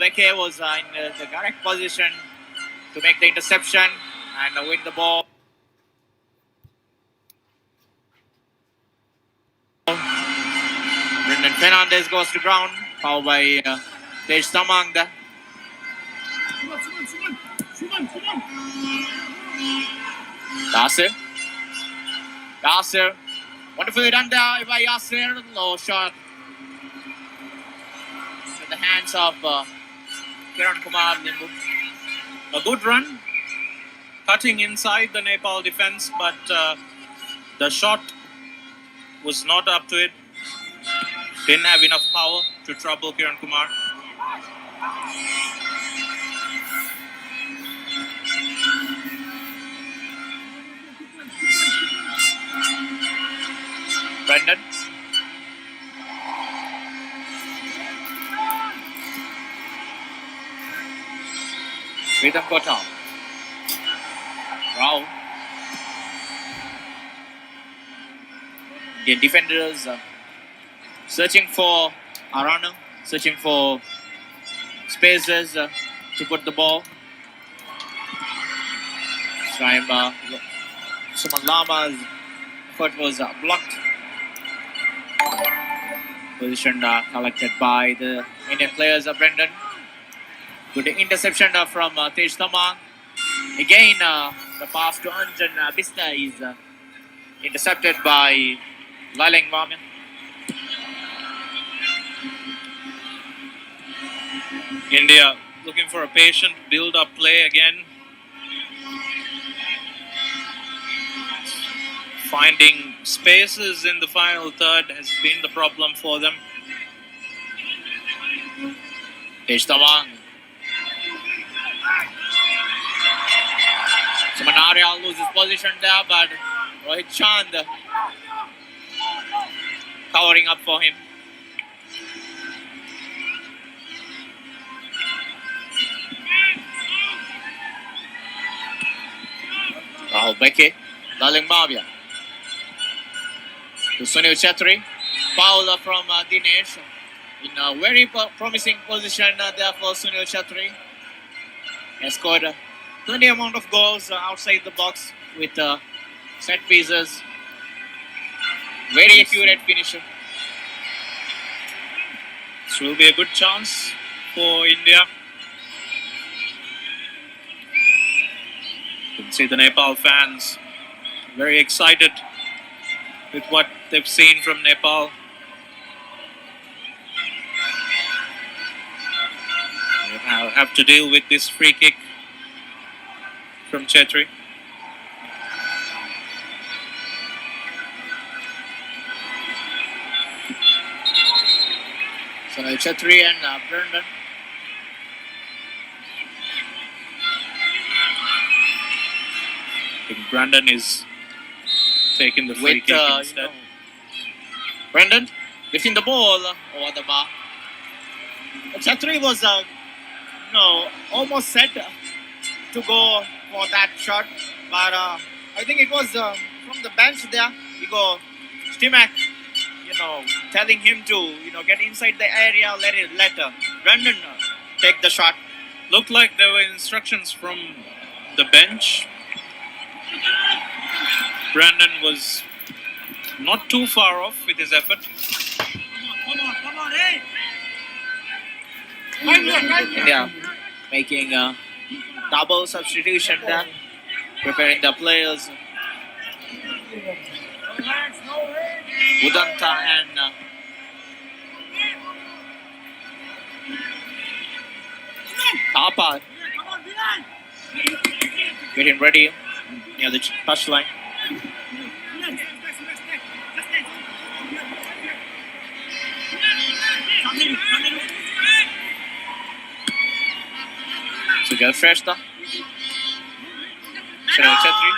Beke was in the correct position to make the interception and win the ball. Brendan Fernandez goes to ground, fouled by Tej Tamang. Yasir. Wonderfully done there by Yasir. Low shot in the hands of Kiran Kumar Limbu. A good run, cutting inside the Nepal defense, but the shot was not up to it. Didn't have enough power to trouble Kiran Kumar. Brendan. Rhythm Kotam. Rao. The defenders searching for Arana, searching for spaces to put the ball. This time, Suman Lama's foot was blocked. Position collected by the Indian players, Brendan. Good interception from Tej Tamang. Again, the pass to Anjan Bisna is intercepted by Laleng Vaman. India looking for a patient build-up play again. Finding spaces in the final third has been the problem for them. Tej Tamang. Samanaria loses position there, but Rohit Chand covering up for him. Rahul Beke, Laleng Bhavia. To Sunil Chetri, foul from Dinesh. In a very promising position there for Sunil Chetri. He has scored plenty amount of goals outside the box with set pieces. Very accurate finisher. This will be a good chance for India. You can see the Nepal fans very excited with what they've seen from Nepal. They'll have to deal with this free kick from Chetri. So Chetri and Brendan. I think Brandon is taking the free kick instead. Brendan lifting the ball over the bar. Chetri was almost set to go for that shot, but I think it was from the bench there. Igor Stimac, telling him to get inside the area, let Brendan take the shot. Looked like there were instructions from the bench. Brandon was not too far off with his effort. Come on, hey! India making a double substitution there, preparing the players. Udanta and Tapa getting ready near the touchline. Sugal Shrestha. Sunil Chetri.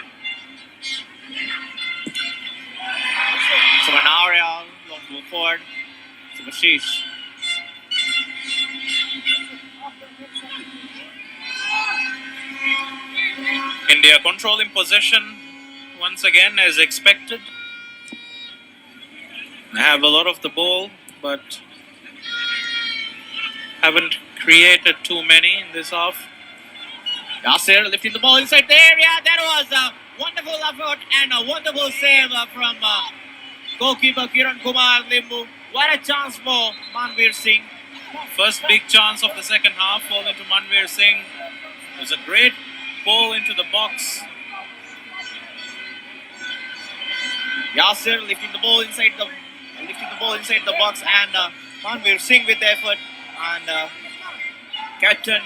Samanaria, long ball forward. Subhashish. India controlling possession once again as expected. They have a lot of the ball, but haven't created too many in this half. Yasir lifting the ball inside the area. That was a wonderful effort and a wonderful save from goalkeeper Kiran Kumar Limbu. What a chance for Manveer Singh. First big chance of the second half falling to Manveer Singh. It was a great ball into the box. Yasir lifting the ball inside the box, and Manveer Singh with the effort, and captain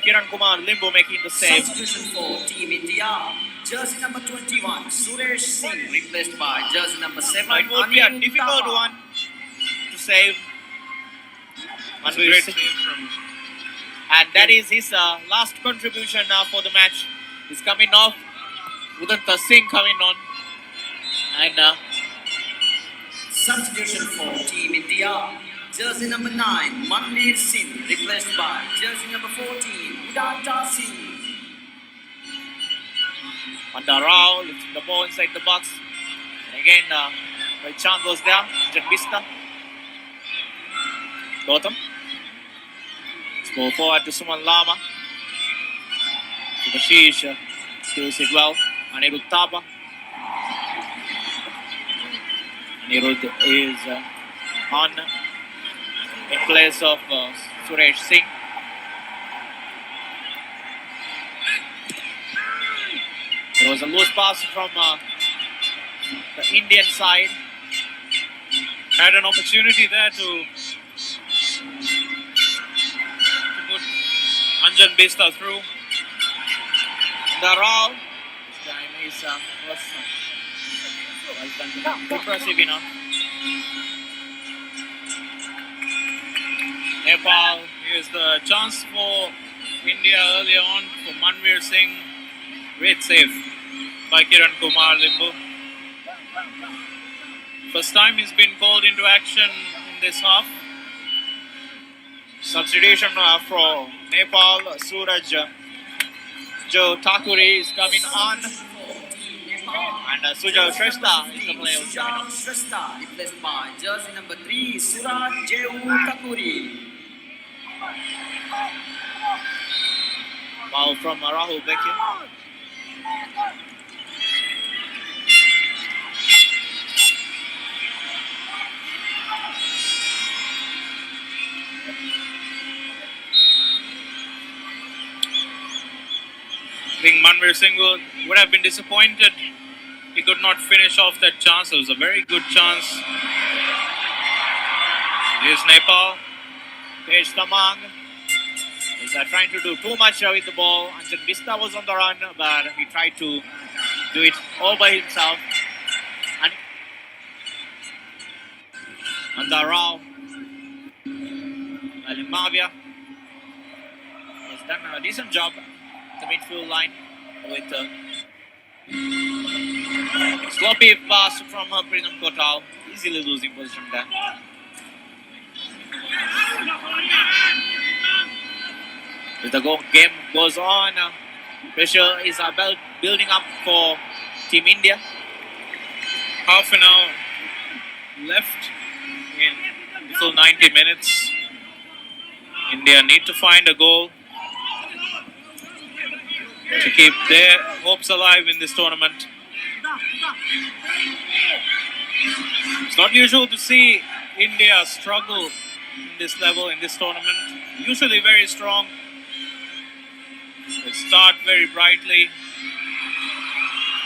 Kiran Kumar Limbu making the save. Substitution for Team India. Jersey number 21, Suresh Singh, replaced by jersey number 7, It would be a Anil difficult Thapa. one to save. It's a Manveer great Singh. save from And that is his last contribution for the match. He's coming off. Udanta Singh coming on. And Substitution for Team India. Jersey number 9, Manveer Singh, replaced by jersey number 14, Udanta Singh. Panda Rao lifting the ball inside the box. And again, Chand was there. Janbista. Gautam. Let's go forward to Suman Lama. To Bashish. Steals it well. Anirudh Thapa. Anirudh is on in place of Suresh Singh. There was a loose pass from the Indian side. had an opportunity there to put Anjan Bista through. The Rao. This time is was done impressive enough. Nepal. Here's the chance for India earlier on for Manveer Singh. Great save by Kiran Kumar Limbu. First time he's been called into action in this half. Substitution for Nepal. Suraj Joe Thakuri is coming on. And Sujal Shrestha is the player who's coming Sujal on. Shrestha, replaced by jersey number 3, Suraj Jehu Takuri. Foul from Rahul Bekir. I think Manveer Singh would have been disappointed. He could not finish off that chance. It was a very good chance. Here's Nepal. Tej Tamang is trying to do too much with the ball. Anjan Bista was on the run, but he tried to do it all by himself. And the Rao Alimavia has done a decent job at the midfield line with sloppy pass from Prism Kotal, easily losing position there. As the game goes on, pressure is building up for Team India. Half an hour left in the full 90 minutes. India need to find a goal to keep their hopes alive in this tournament. It's not usual to see India struggle in this level, in this tournament. Usually very strong. They start very brightly.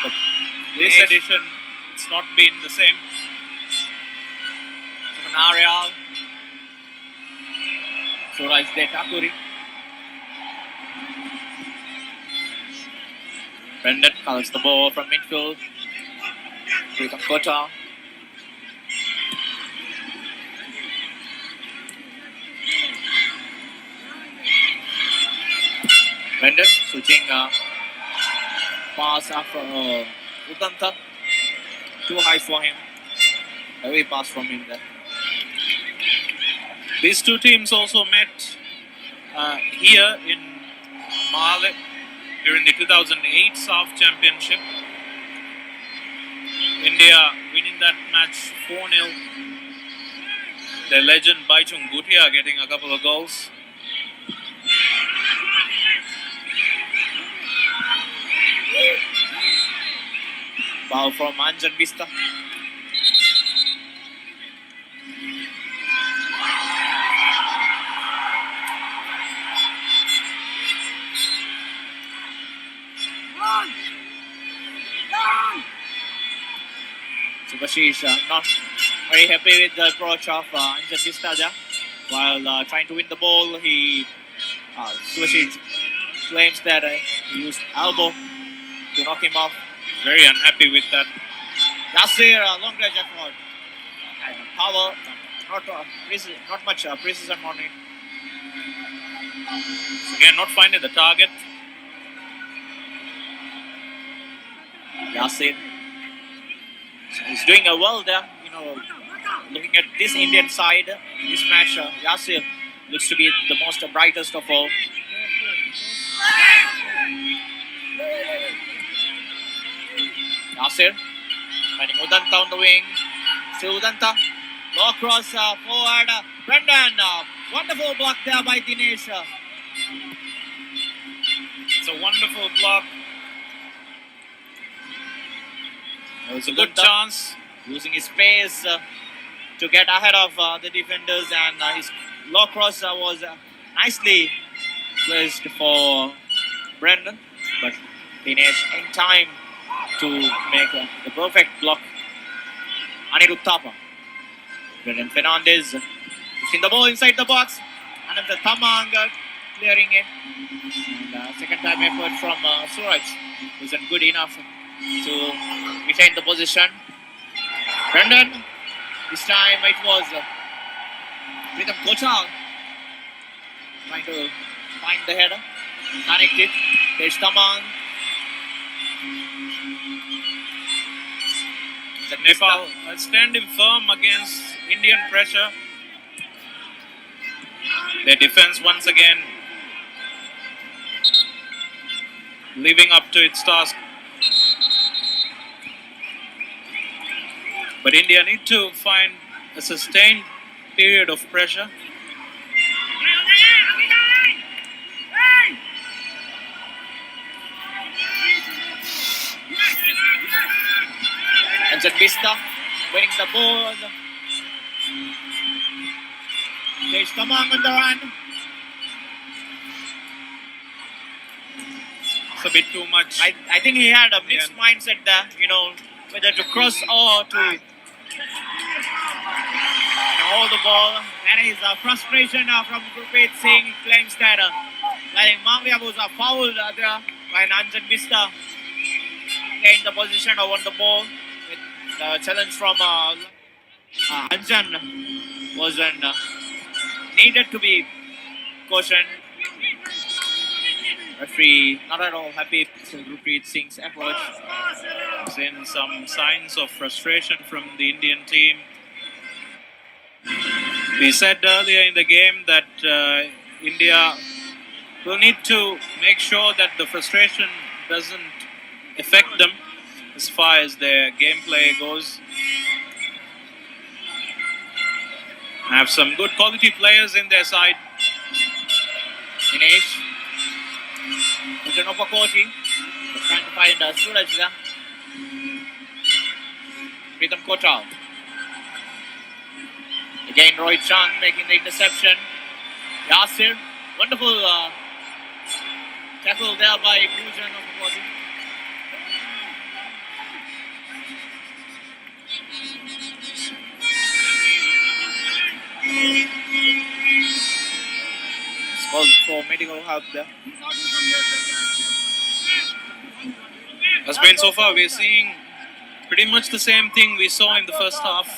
But this Yes. edition, it's not been the same. Arial. Suraj Thakuri. Brendan collects the ball from midfield. Pritam Kota. Brendan switching pass after Udanta. Too high for him. Heavy pass from him there. These two teams also met here in Mahale during the 2008 SAAF Championship. India winning that match 4-0. Their legend Baichung Bhutia getting a couple of goals. from Anjan Vista. Subhashish not very happy with the approach of Anjan Vista there. While trying to win the ball, Subhashish claims that he used elbow to knock him off. Very unhappy with that. Yasir, long range effort. And power, not much precision on it. Again, not finding the target. Yasir. So he's doing well there. Looking at this Indian side, this match, Yasir looks to be the most brightest of all. Yasir finding Udanta on the wing. Still Udanta. Low cross forward. Brendan. Wonderful block there by Dinesh. It's a wonderful block. It was a Good good chance. using his pace to get ahead of the defenders, and his low cross was nicely placed for Brendan, but Dinesh in time to make the perfect block. Anirudh Thapa. Brendan Fernandez pushing the ball inside the box. Ananta Tamang clearing it. And second time effort from Suraj wasn't good enough to retain the position. Brendan, this time it was Pritham Kochal trying to find the header. Connect it. There's Tamang. Nepal standing firm against Indian pressure. Their defense once again living up to its task. But India need to find a sustained period of pressure. And Vista winning the ball. There's Tamang on the run. It's a bit too much. I think he had a mixed mindset there, whether to cross or to hold the ball. There is a frustration from Gurpreet Singh. He claims that I think Mangya was fouled there by Anjan Vista. Gained the position or won the ball. The challenge from Anjan wasn't needed to be cautioned. Referee not at all happy with Gurpreet Singh's approach. Seen some signs of frustration from the Indian team. We said earlier in the game that India will need to make sure that the frustration doesn't affect them as far as their gameplay goes. Have some good quality players in their side. Dinesh. Upanakoti. Trying to find Suraj there. Pritham Kochal. Again, Rohit Chand making the interception. Yasir. Wonderful tackle there by Bhujan of the body. Calling for medical help there. Has been so far, we're seeing pretty much the same thing we saw in the first half.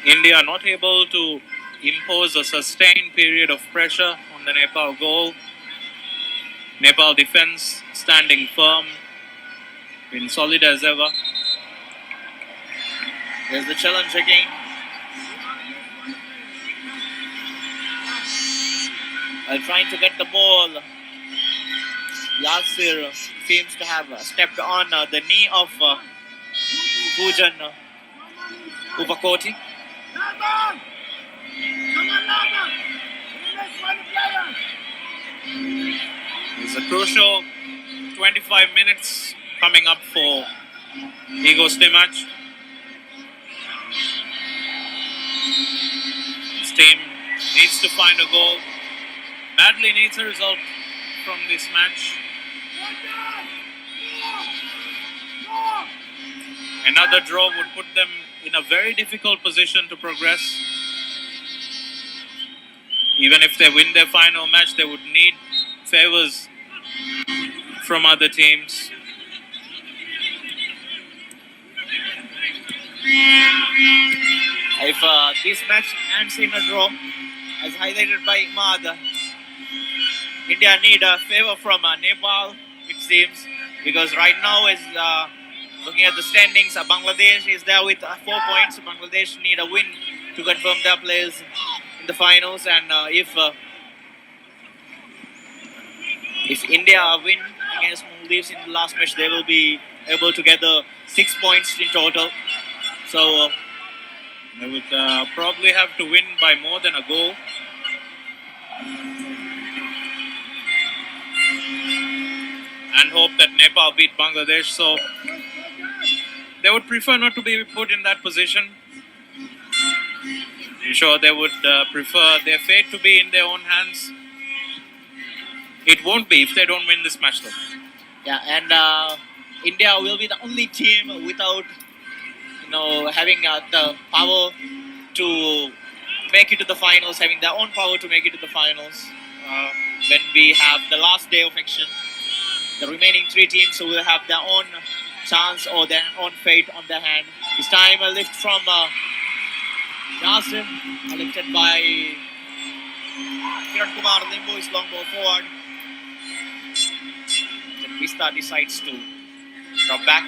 India not able to impose a sustained period of pressure on the Nepal goal. Nepal defense standing firm, been solid as ever. There's the challenge again. Trying to get the ball. Yasir seems to have stepped on the knee of Bhujan Upakoti. It's a crucial 25 minutes coming up for Igor Stimac. His team needs to find a goal. Badly needs a result from this match. Another draw would put them in a very difficult position to progress. Even if they win their final match, they would need favors from other teams. If this match ends in a draw, as highlighted by Imad, India need a favor from Nepal, it seems, because right now is looking at the standings. Bangladesh is there with 4 points. Bangladesh need a win to confirm their place in the finals, and if India win against Maldives in the last match, they will be able to gather 6 points in total. So They would probably have to win by more than a goal. And hope that Nepal beat Bangladesh. So they would prefer not to be put in that position. I'm sure they would prefer their fate to be in their own hands. It won't be if they don't win this match, though. yeah, and India will be the only team without having the power to make it to the finals, having their own power to make it to the finals. When we have the last day of action, the remaining 3 teams will have their own chance or their own fate on their hand. This time a lift from Yasir, lifted by Kiran Kumar Limbu, is long ball forward. Then Vista decides to drop back.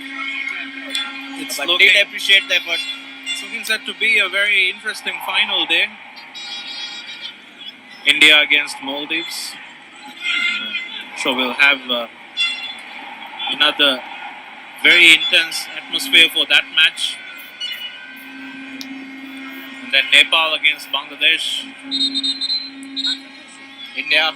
But did appreciate the effort. It's looking set to be a very interesting final day. India against Maldives. So we'll have another very intense atmosphere for that match. And then Nepal against Bangladesh. India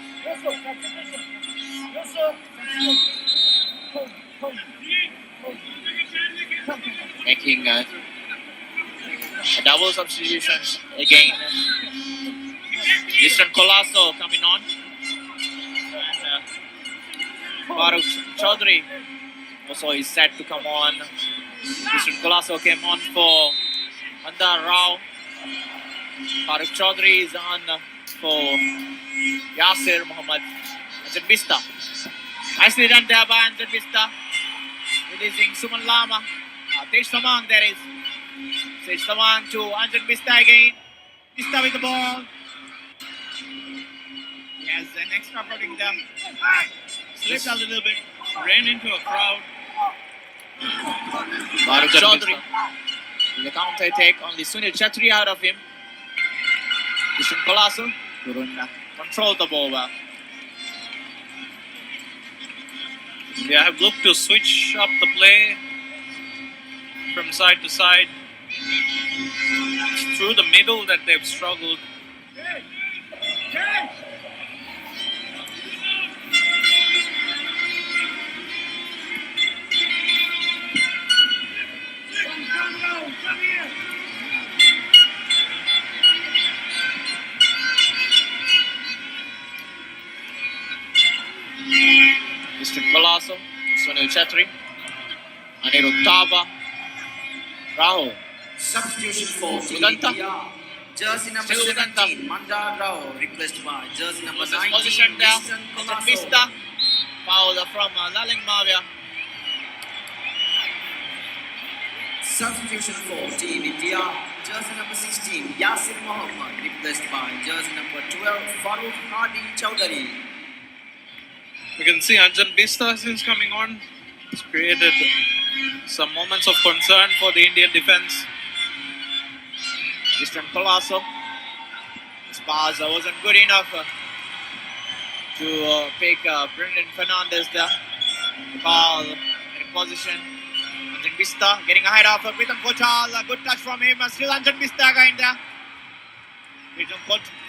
making a double substitutions again. Mr. Colasso coming on. And Farooq Chaudhary also is set to come on. Mr. Colasso came on for Andar Rao. Farooq Chaudhary is on for Yasir Mohammed. Anjan Bista. Nicely done there by Anjan Bista. Releasing Suman Lama. Tej Samang, there is. Tej Samang to Anjan Bista again. Bista with the ball. He has an extra footing there. Slipped a little bit. Ran into a crowd. Farooq Chaudhary. The counter attack, only Sunil Chetri out of him. Kishan Colasso couldn't control the ball well. They have looked to switch up the play from side to side. It's through the middle that they've struggled. Mr. Colasso, Sunil Chetri, Anirudh Tava, Rahul. Substitution for Udanta. India. Jersey number Still Udanta. 17, Mandar Rao, replaced by jersey number Was 19, position there. Nissan Anjan Colasso. Bista. Foul from Laling Mavia. Substitution for Team India. Jersey number 16, Yasir Mohammed, replaced by jersey number 12, Farooq Hadi Chaudhary. You can see Anjan Bista since coming on. It's created some moments of concern for the Indian defense. Mr. Colasso. His pass wasn't good enough to pick Brendan Fernandez there. Ball in position. Anjan Bista getting ahead of Pritam Kochal. A good touch from him. Still Anjan Bista going there. Pritam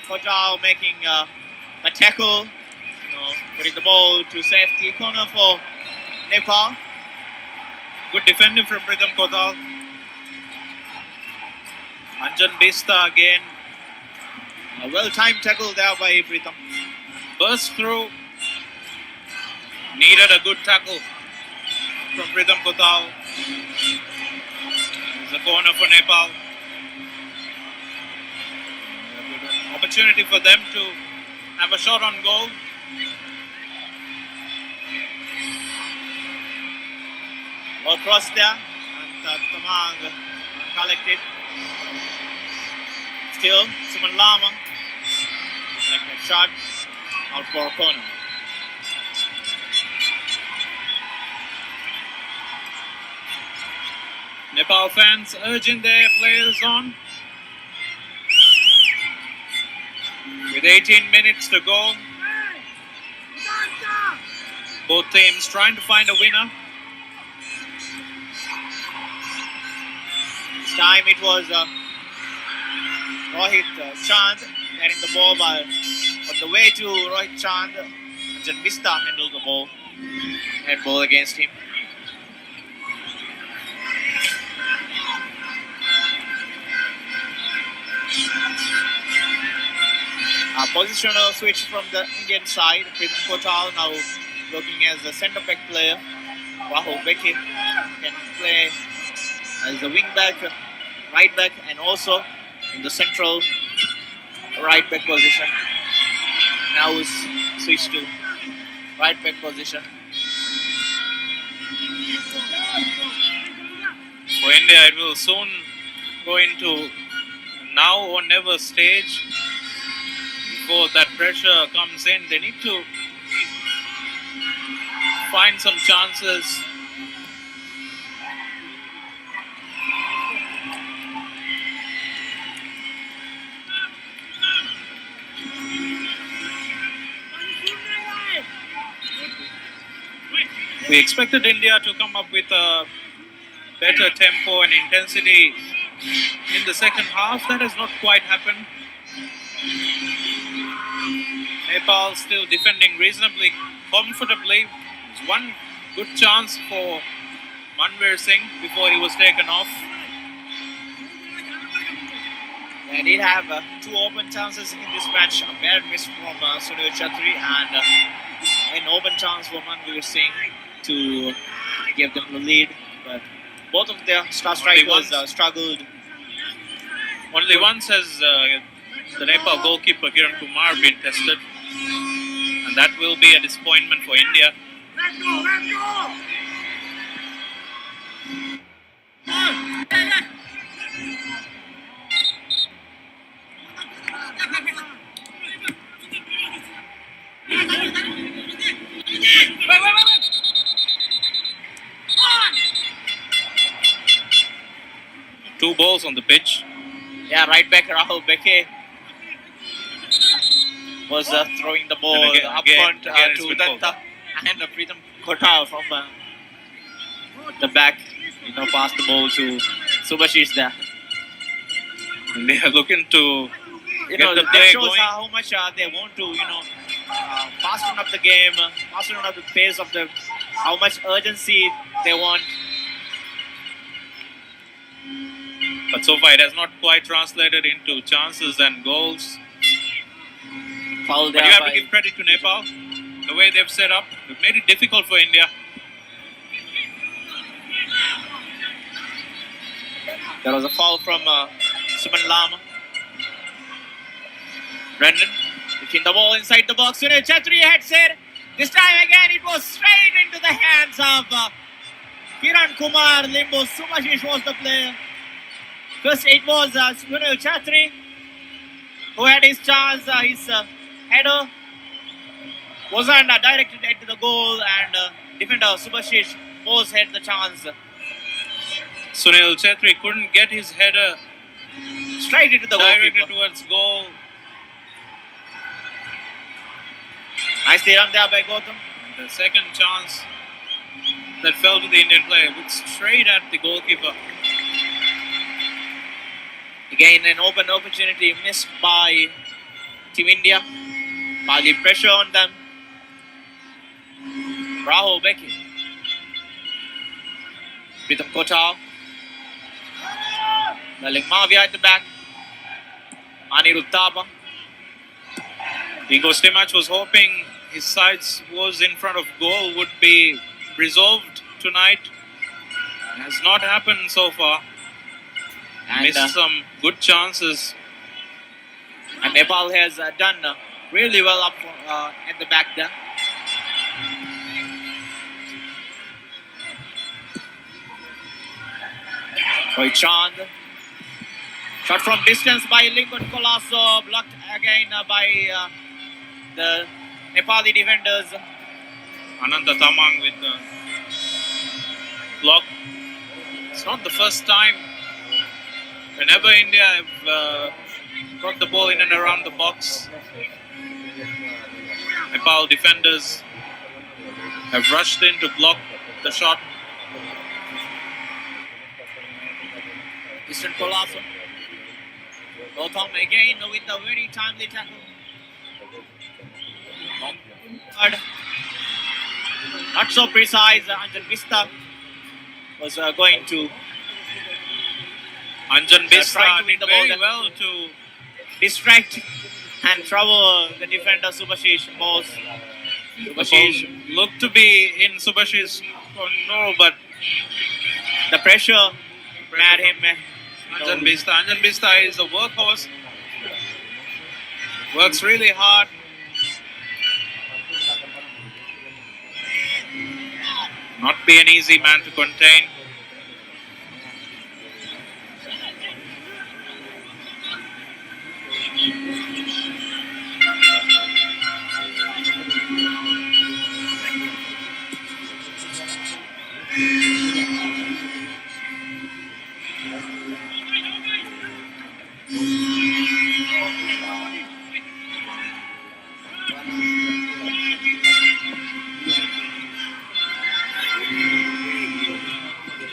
Kochal making a tackle. Putting the ball to safety corner for Nepal. Good defending from Pritham Kothal. Anjan Bista again. A well-timed tackle there by Pritham. Burst through. Needed a good tackle from Pritham Kothal. There's a corner for Nepal. A good opportunity for them to have a shot on goal. Well crossed there. And Tamang collected. Still, Suman Lama. Like a shot out for a corner. Nepal fans urging their players on. With 18 minutes to go. Both teams trying to find a winner. This time it was Rohit Chand getting the ball, but on the way to Rohit Chand, Anjan Bista handled the ball. Head ball against him. A positional switch from the Indian side. Pritham Kothal now working as a centre back player. Rahul Beke can play as a wing back, right back, and also in the central right back position. Now is switched to right back position. For India, it will soon go into now or never stage. Before that pressure comes in, they need to find some chances. We expected India to come up with a better tempo and intensity in the second half. That has not quite happened. Nepal still defending reasonably comfortably. There's one good chance for Manveer Singh before he was taken off. They did have two open chances in this match. A bad miss from Sunil Chhatri and an open chance for Manveer Singh to give them the lead. But both of their star strikers struggled. Only once has the Nepal goalkeeper Kiran Kumar been tested. And that will be a disappointment for India. Let's go! Two balls on the pitch. Yeah, right back Rahul Beke was throwing the ball up front to Danta and Pritham Kothal from the back, past the ball to Subhashish there. And they are looking to get the that play shows going. how much they want to, fasten up the game, fasten up the pace of the, how much urgency they want. But so far it has not quite translated into chances and goals. Foul But there you have by- to give credit to Nepal. The way they've set up, they've made it difficult for India. There was a foul from Suman Lama. Brendan picking the ball inside the box. Sunil Chhatri had said, this time again it was straight into the hands of Kiran Kumar Limbo. Subhashish was the player. First it was Sunil Chhatri who had his chance. His header wasn't directed into the goal, and defender Subhashish Bose had the chance. Sunil Chhetri couldn't get his header Straight into the directed goalkeeper. towards goal. Nicely run there by Gautam. The second chance that fell to the Indian player went straight at the goalkeeper. Again, an open opportunity missed by Team India. By the pressure on them. Rahul Beke. Pritam Kotal. Laling Mavia at the back. Anirudh Thapa. Dingo Stimac was hoping his sides was in front of goal would be resolved tonight. Has not happened so far. And, Missed some good chances. and Nepal has done really well up at the back there. Roy Chand. Shot from distance by Lincoln Colasso. Blocked again by the Nepali defenders. Ananta Tamang with the block. It's not the first time. Whenever India have got the ball in and around the box, Nepal defenders have rushed in to block the shot. Eastern Colasso. Gautam again with a very timely tackle. Third. Not so precise. Anjan Vista was going to Anjan Bista trying to win did the ball very then. well to distract and trouble the defender Subhashish Bose. the ball looked to be in Subhash's control, but The pressure made him. Anjan Bista is a workhorse. Works really hard. Not be an easy man to contain.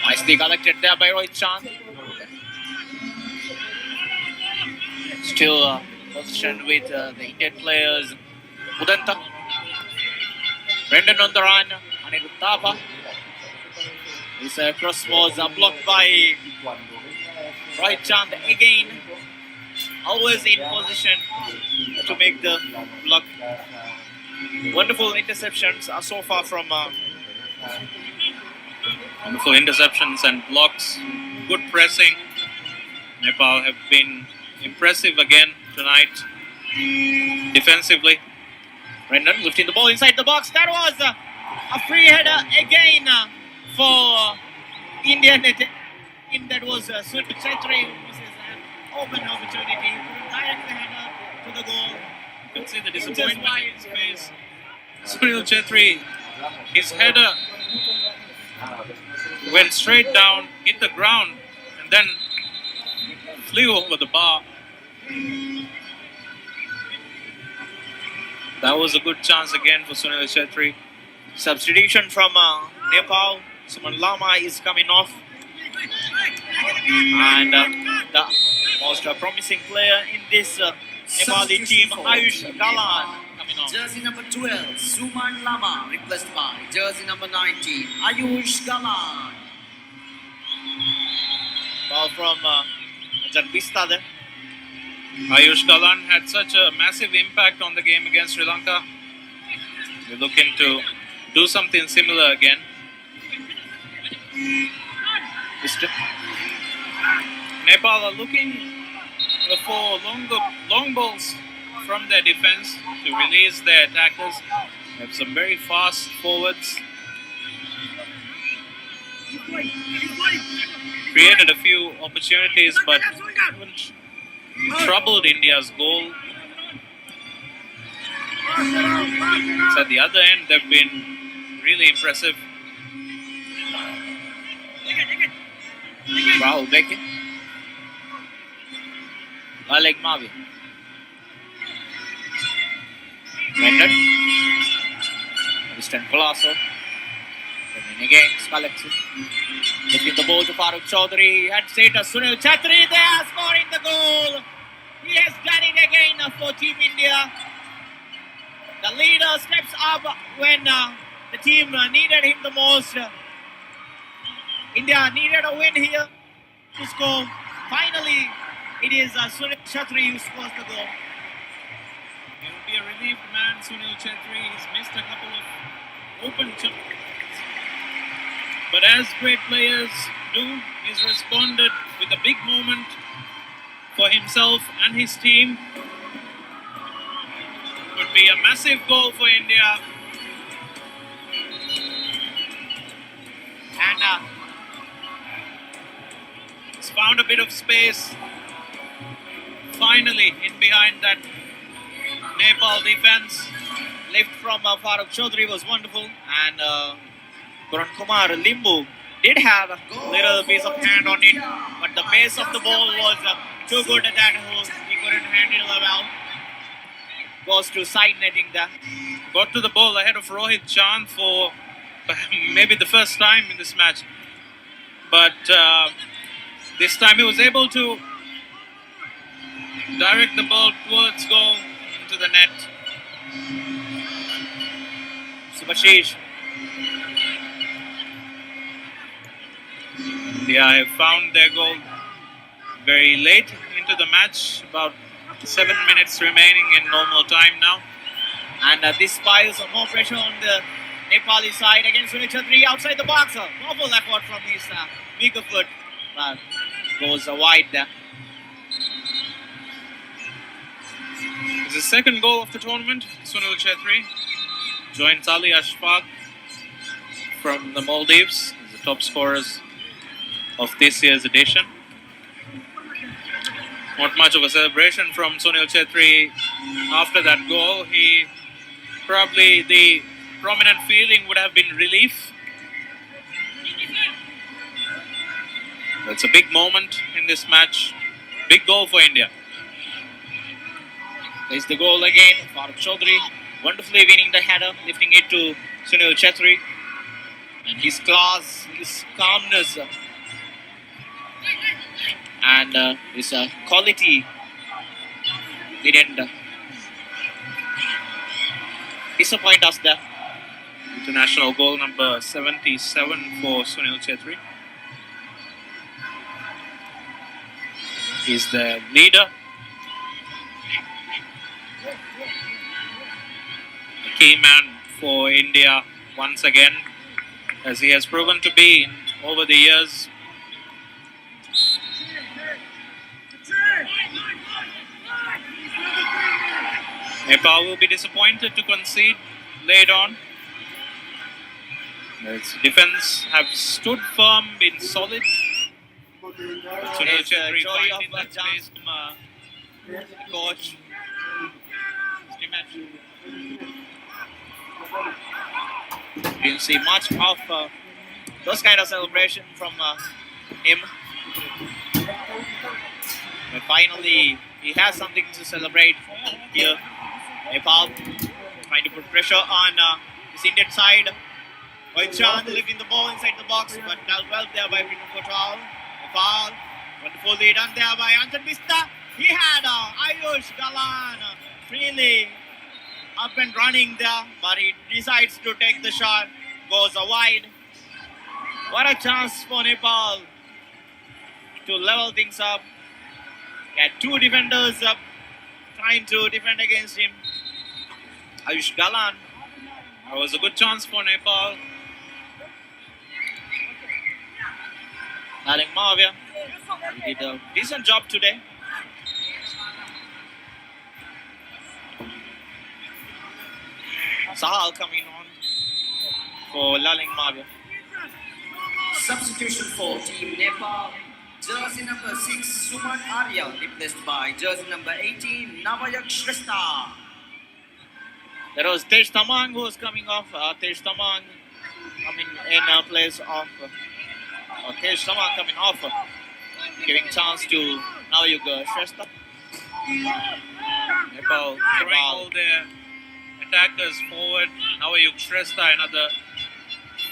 Nicely collected there by Rohit Chand. Still positioned with the Indian players. Udanta. Brendan on the run. Anirudh Thapa. This cross was blocked by Rohit Chand again. Always in position to make the block. Wonderful interceptions so far from Wonderful interceptions and blocks. Good pressing. Nepal have been impressive again tonight. Defensively. Brendan lifting the ball inside the box. That was a free header again for Indian. That was Sunil Chetri who misses an open opportunity. He couldn't direct the header to the goal. You can see the disappointment in his face. Sunil Chetri, his header went straight down, hit the ground, and then flew over the bar. That was a good chance again for Sunil Chetri. Substitution from Nepal. Suman Lama is coming off. And the most promising player in this Nepali team, Ayush Galan, coming off. Jersey number 12, Suman Lama, replaced by jersey number 19, Ayush Galan. Ball from Anjan Vista there. Ayush Galan had such a massive impact on the game against Sri Lanka. We're looking to do something similar again. Nepal are looking for long balls from their defense to release their attackers. They have some very fast forwards. Created a few opportunities, but haven't troubled India's goal. So at the other end, they've been really impressive. Rahul Beke. Laling Mavi. Brendan. Eastern Colasso. And again, Skalexi. Lifting the ball to Farooq Chaudhary. He had set Sunil Chetri. They are scoring the goal. He has done it again for Team India. The leader steps up when the team needed him the most. India needed a win here to score. Finally, it is Sunil Chhatri who scores the goal. He will be a relieved man, Sunil Chhetri. He's missed a couple of open chances. But as great players do, he's responded with a big moment for himself and his team. Would be a massive goal for India. And He's found a bit of space. Finally, in behind that Nepal defense. lift from Farooq Chaudhary was wonderful. And Karan Kumar Limbu did have a little piece of hand on it, but the pace of the ball was too good at that hole. He couldn't handle it well. Goes to side netting there. Got to the ball ahead of Rohit Chand for maybe the first time in this match. But this time he was able to direct the ball towards goal into the net. Subhashish. India have found their goal very late into the match, about 7 minutes remaining in normal time now. And this piles more pressure on the Nepali side against Sunil Chhatri outside the box. Powerful effort from his weaker foot. But goes wide there. It's the second goal of the tournament. Sunil Chhetri joins Ali Ashfaq from the Maldives as the top scorers of this year's edition. Not much of a celebration from Sunil Chhetri after that goal. Probably the prominent feeling would have been relief. That's a big moment in this match. Big goal for India. There's the goal again. Farooq Chaudhary wonderfully winning the header, lifting it to Sunil Chhetri. And his class, his calmness, and his quality didn't disappoint us there. International goal number 77 for Sunil Chhetri. He's the leader. A key man for India once again, as he has proven to be over the years. Nepal will be disappointed to concede late on. Its defense have stood firm, been solid. Sunil Chhetri Joy finding of that chance space. from coach. Didn't see much of those kind of celebration from him. But finally, he has something to celebrate here. Nepal trying to put pressure on this Indian side. Rohit Chand lifting the ball inside the box, but dealt well there by Pritam Kotal. Nepal, wonderfully done there by Anjan Bista. He had Ayush Galan freely up and running there, but he decides to take the shot, goes wide. What a chance for Nepal to level things up. He had two defenders up trying to defend against him. Ayush Galan. That was a good chance for Nepal. Laling Mavia. He did a decent job today. Sahal coming on for Laling Mavia. Substitution for Team Nepal. Jersey number 6, Suman Arya, replaced by jersey number 18, Navayak Shrestha. There was Tej Tamang who was coming off. Tej Tamang coming in place of. Tej Tamang coming off. Giving chance to Navayak Shrestha. Nepal throwing all their attackers forward. Navayuk Shrestha, another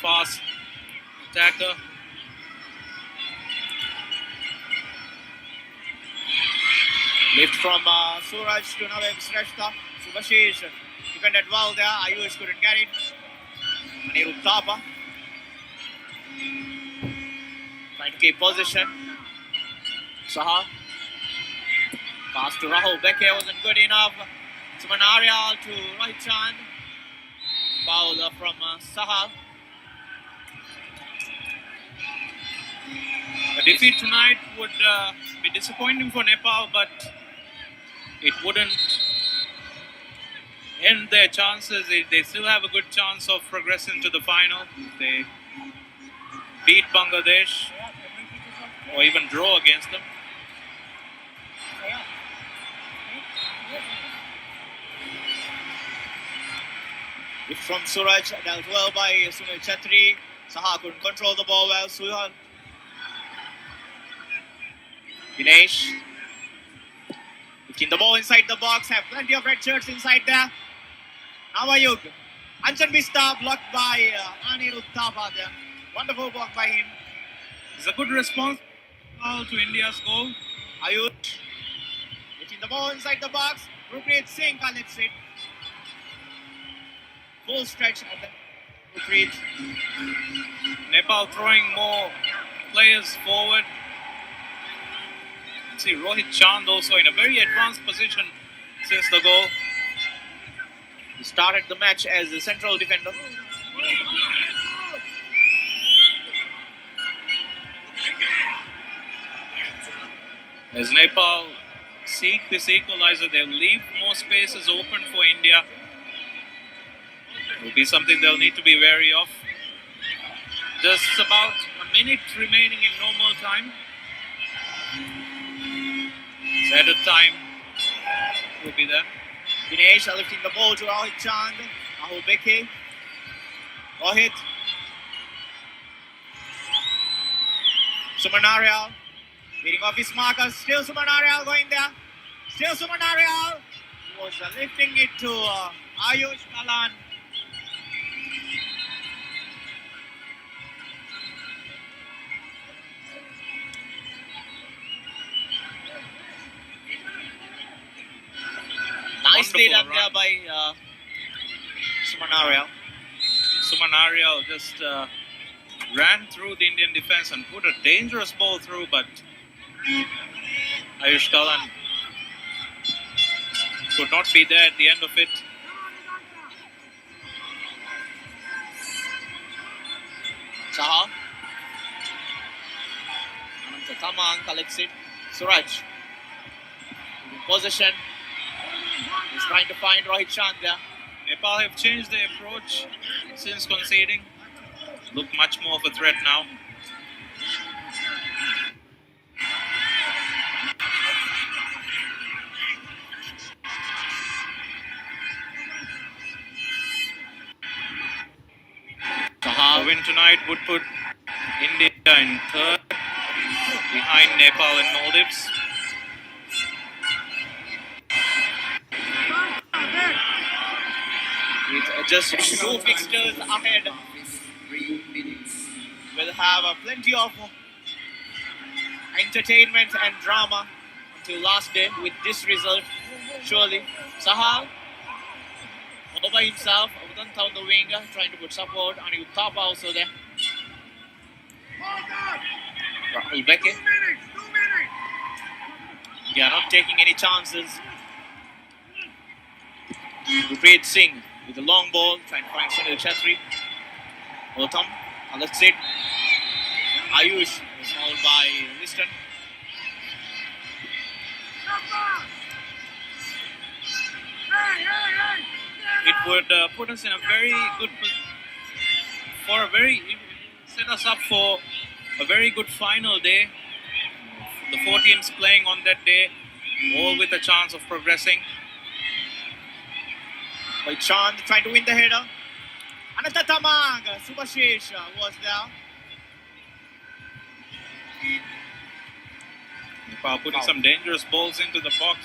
fast attacker. Lift from Suraj to Navayak Shrestha. Subhashish defended well there. Ayush couldn't get it. Anirudh Thapa. trying to keep position. Saha. Pass to Rahul Beke wasn't good enough. Suman Aryal to Rohit Chand. Foul from Saha. A defeat tonight would be disappointing for Nepal, but it wouldn't end their chances. They still have a good chance of progressing to the final. They beat Bangladesh or even draw against them. If from Suraj, dealt well by Sunil Chetri. Saha couldn't control the ball well. Suhal. Dinesh. Lifting the ball inside the box. Have plenty of red shirts inside there. Navayug. Anjan Bista blocked by Anirudh Thapa there. Wonderful block by him. It's a good response to India's goal. Ayush. Lifting the ball inside the box. Rupreet Singh collects it. Full stretch at the Rupreet. Nepal throwing more players forward. See Rohit Chand also in a very advanced position since the goal. He started the match as the central defender. As Nepal seek this equalizer, they'll leave more spaces open for India. It will be something they'll need to be wary of. Just about a minute remaining in normal time. Added time will be there. Dinesh lifting the ball to Rohit Chand. Rahul Beke. Rohit. Suman Aryal. Beating off his markers. Still Suman Aryal going there. Still Suman Aryal. He was lifting it to Ayush Kalan. Nicely done there by Suman Aryal. Suman Aryal just ran through the Indian defense and put a dangerous ball through, but Ayush Kalan could not be there at the end of it. Saha. Ananta Tamang collects it. Suraj. In possession. He's trying to find Rohit Chand there. Nepal have changed their approach since conceding. Look much more of a threat now. A win tonight would put India in third, behind Nepal and Maldives. With just two fixtures ahead, 3 minutes. we'll have plenty of entertainment and drama until last day with this result. Surely, Sahal all by himself, Avadant on the wing, trying to put support, and he would top also there. Rahul Beke. 2 minutes. They are not taking any chances. Rupreet Singh with a long ball, trying to find Sunil Chetri. Otham, that's it. Ayush was fouled by Liston. It would put us in a very good set us up for a very good final day. The 4 teams playing on that day, all with a chance of progressing. By Chand trying to win the header. Ananta Tamang, Subhashish was there. Nepal putting some dangerous balls into the box.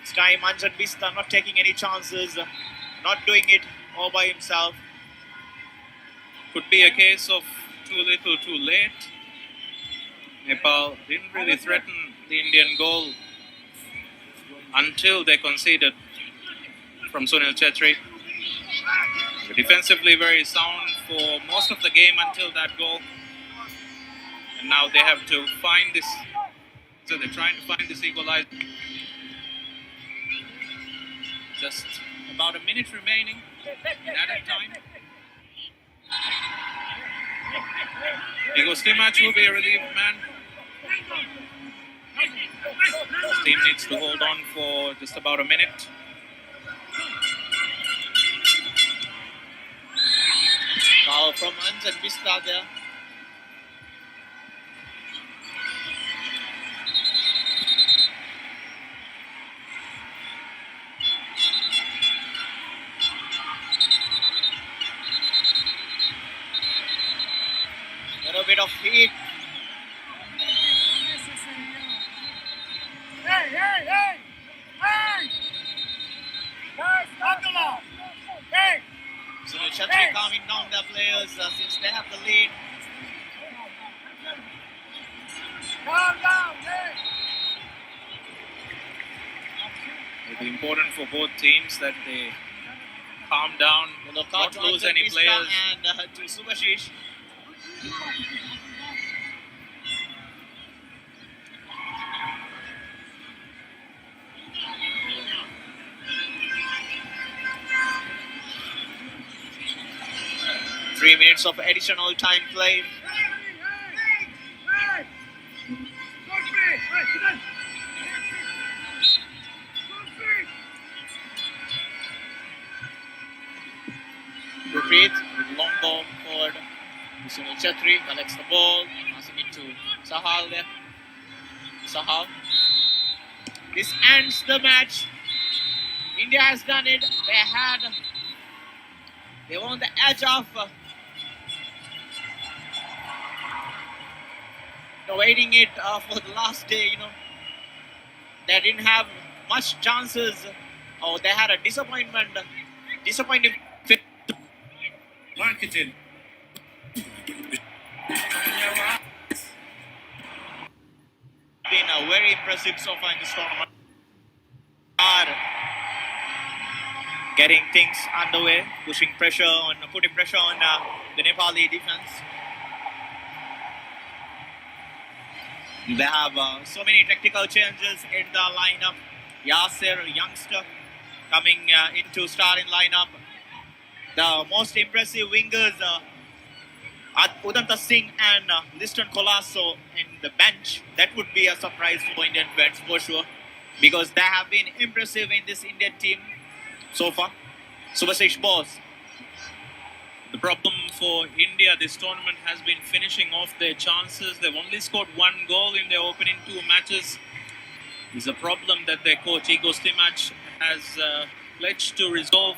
This time Anjan Bista not taking any chances, not doing it all by himself. Could be a case of too little, too late. Nepal didn't really threaten the Indian goal until they conceded from Sunil Chetri. Defensively very sound for most of the game until that goal. And now they have to find this. So they're trying to find this equalizer. Just about a minute remaining in added time. Igor Stimac will be a relief man. His team needs to hold on for just about a minute. Foul from Anjan Vista there. A bit of heat. Hey! Abdullah! Hey! Sunil Chatri calming down their players since they have the lead. Calm down, hey! It'll be important for both teams that they calm down, not lose any players. And to Subhashish. Three minutes of additional time played. Repeat with long ball forward. Sunil Chatri collects the ball, passing it to Sahal there. Sahal. This ends the match. India has done it. They were on the edge of waiting it for the last day. They didn't have much chances. Oh, they had a disappointing Marketing. been very impressive so far in this tournament. Are getting things underway, putting pressure on the Nepali defense. They have so many tactical changes in the lineup. Yasir, youngster, coming into starting lineup. The most impressive wingers are Udanta Singh and Liston Colasso in the bench. That would be a surprise for Indian fans for sure, because they have been impressive in this Indian team so far. Subhasish Bose. The problem for India this tournament has been finishing off their chances. They've only scored one goal in their opening two matches. It's a problem that their coach Igor Stimac has pledged to resolve.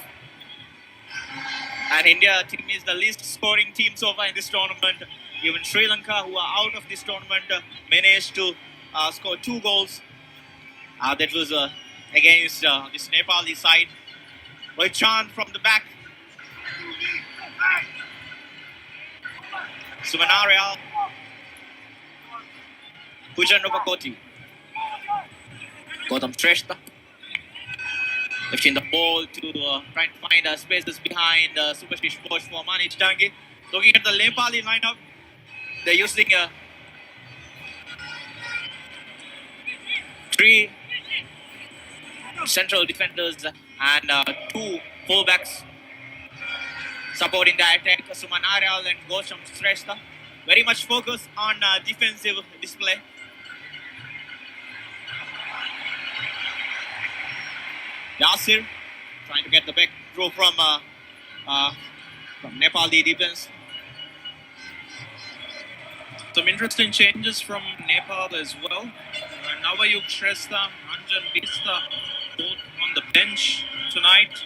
And India team is the least scoring team so far in this tournament. Even Sri Lanka, who are out of this tournament, managed to score 2 goals. That was against this Nepali side. Rohit Chand from the back. Sumanarial. Pujan Rupakoti. Gautam Shrestha. Lifting the ball to trying to find spaces behind Subhashish Bose for Manish Dangi. Looking at the Nepali lineup, they're using 3 central defenders and 2 fullbacks supporting the attack. Suman Aryal and Gautam Shrestha. Very much focused on defensive display. Yasir trying to get the back throw from Nepali defense. Some interesting changes from Nepal as well. Navayuk Shrestha, Anjan Vista, both on the bench tonight.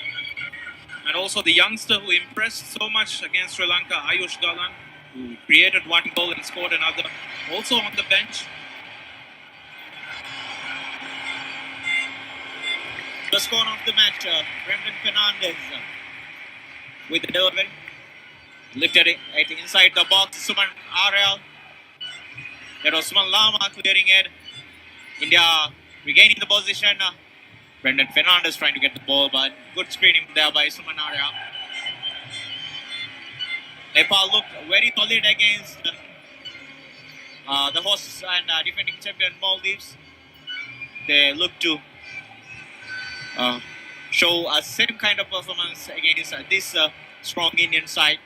And also the youngster who impressed so much against Sri Lanka, Ayush Galan, who created 1 goal and scored another, also on the bench. The score of the match, Brendan Fernandez with the delivery. Lifted it inside the box, Suman Aryal. That was Suman Lama clearing it. India regaining the position. Brendan Fernandez trying to get the ball, but good screening there by Suman Aryal. Nepal looked very solid against the hosts and defending champion Maldives, they look to show a same kind of performance against this strong Indian side.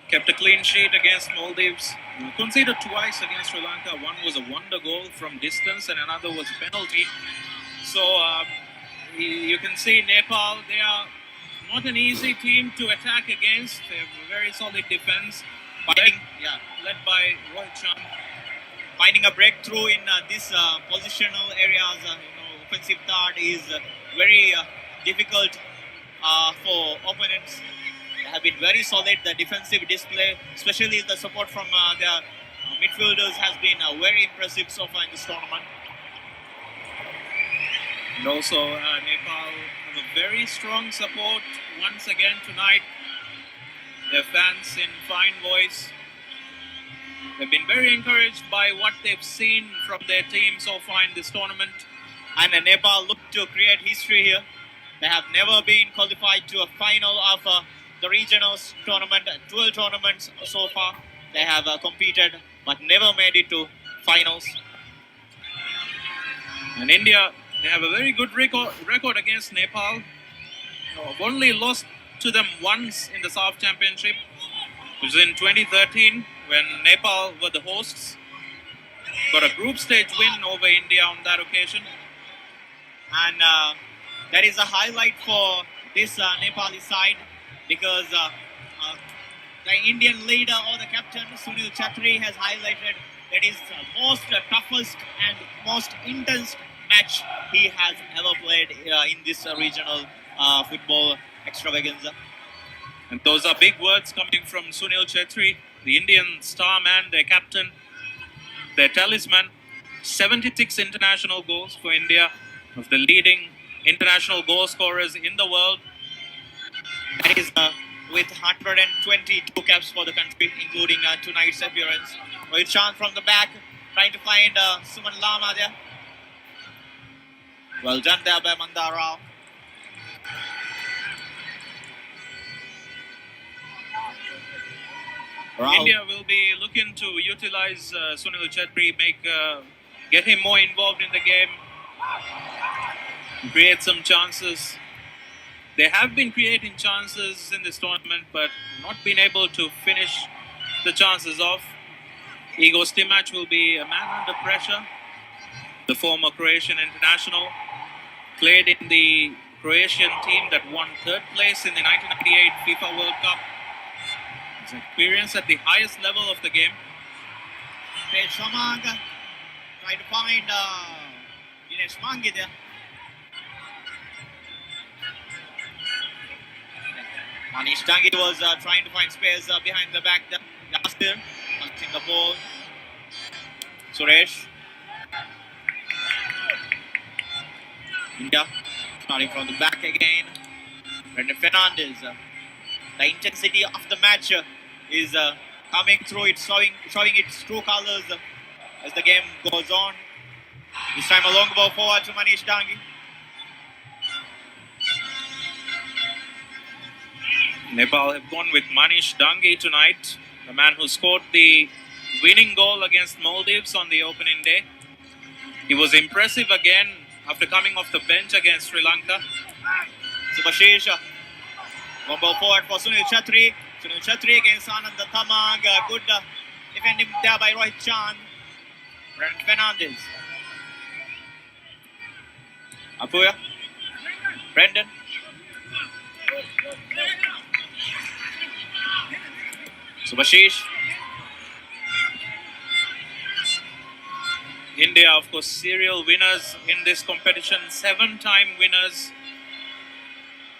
Kept a clean sheet against Maldives. Conceded twice against Sri Lanka. One was a wonder goal from distance and another was a penalty. So you can see Nepal, they are not an easy team to attack against. They have a very solid defense. Led by Rohit Chand. Finding a breakthrough in these positional areas, offensive third is very difficult for opponents. They have been very solid. The defensive display, especially the support from their midfielders, has been very impressive so far in this tournament. And also Nepal have a very strong support once again tonight. Their fans in fine voice. They've been very encouraged by what they've seen from their team so far in this tournament. And Nepal look to create history here. They have never been qualified to a final of the regional tournament, 12 tournaments so far. They have competed but never made it to finals. And India, they have a very good record against Nepal. Only lost to them once in the SAAF Championship, which was in 2013 when Nepal were the hosts. Got a group stage win over India on that occasion. And that is a highlight for this Nepali side because the Indian leader or the captain Sunil Chhatri has highlighted that is the most toughest and most intense match he has ever played in this regional football extravaganza. And those are big words coming from Sunil Chhetri, the Indian star man, their captain, their talisman. 76 international goals for India, of the leading international goal scorers in the world. That is with 122 caps for the country, including tonight's appearance. Rohit Chand from the back, trying to find Suman Lama there. Well done there by Mandar Rao. India will be looking to utilize Sunil Chhetri, get him more involved in the game, create some chances. They have been creating chances in this tournament, but not been able to finish the chances off. Igor Stimac will be a man under pressure. The former Croatian international, played in the Croatian team that won third place in the 1998 FIFA World Cup. His experience at the highest level of the game. Page Samang trying to find Dinesh Mangi there. Manish Dangi was trying to find space behind the back there. Yasir punching the ball. Suresh. India starting from the back again. Brendan Fernandez. The intensity of the match is coming through. It's showing its true colors as the game goes on. This time a long ball forward to Manish Dangi. Nepal have gone with Manish Dangi tonight, the man who scored the winning goal against Maldives on the opening day. He was impressive again after coming off the bench against Sri Lanka. Subhashish, one ball forward for Sunil Chhatri. Sunil Chhatri against Anand Thamang. Good defending there by Rohit Chand. Brendan Fernandez. Apuya. Brendan. Subhashish. India, of course, serial winners in this competition, 7-time winners.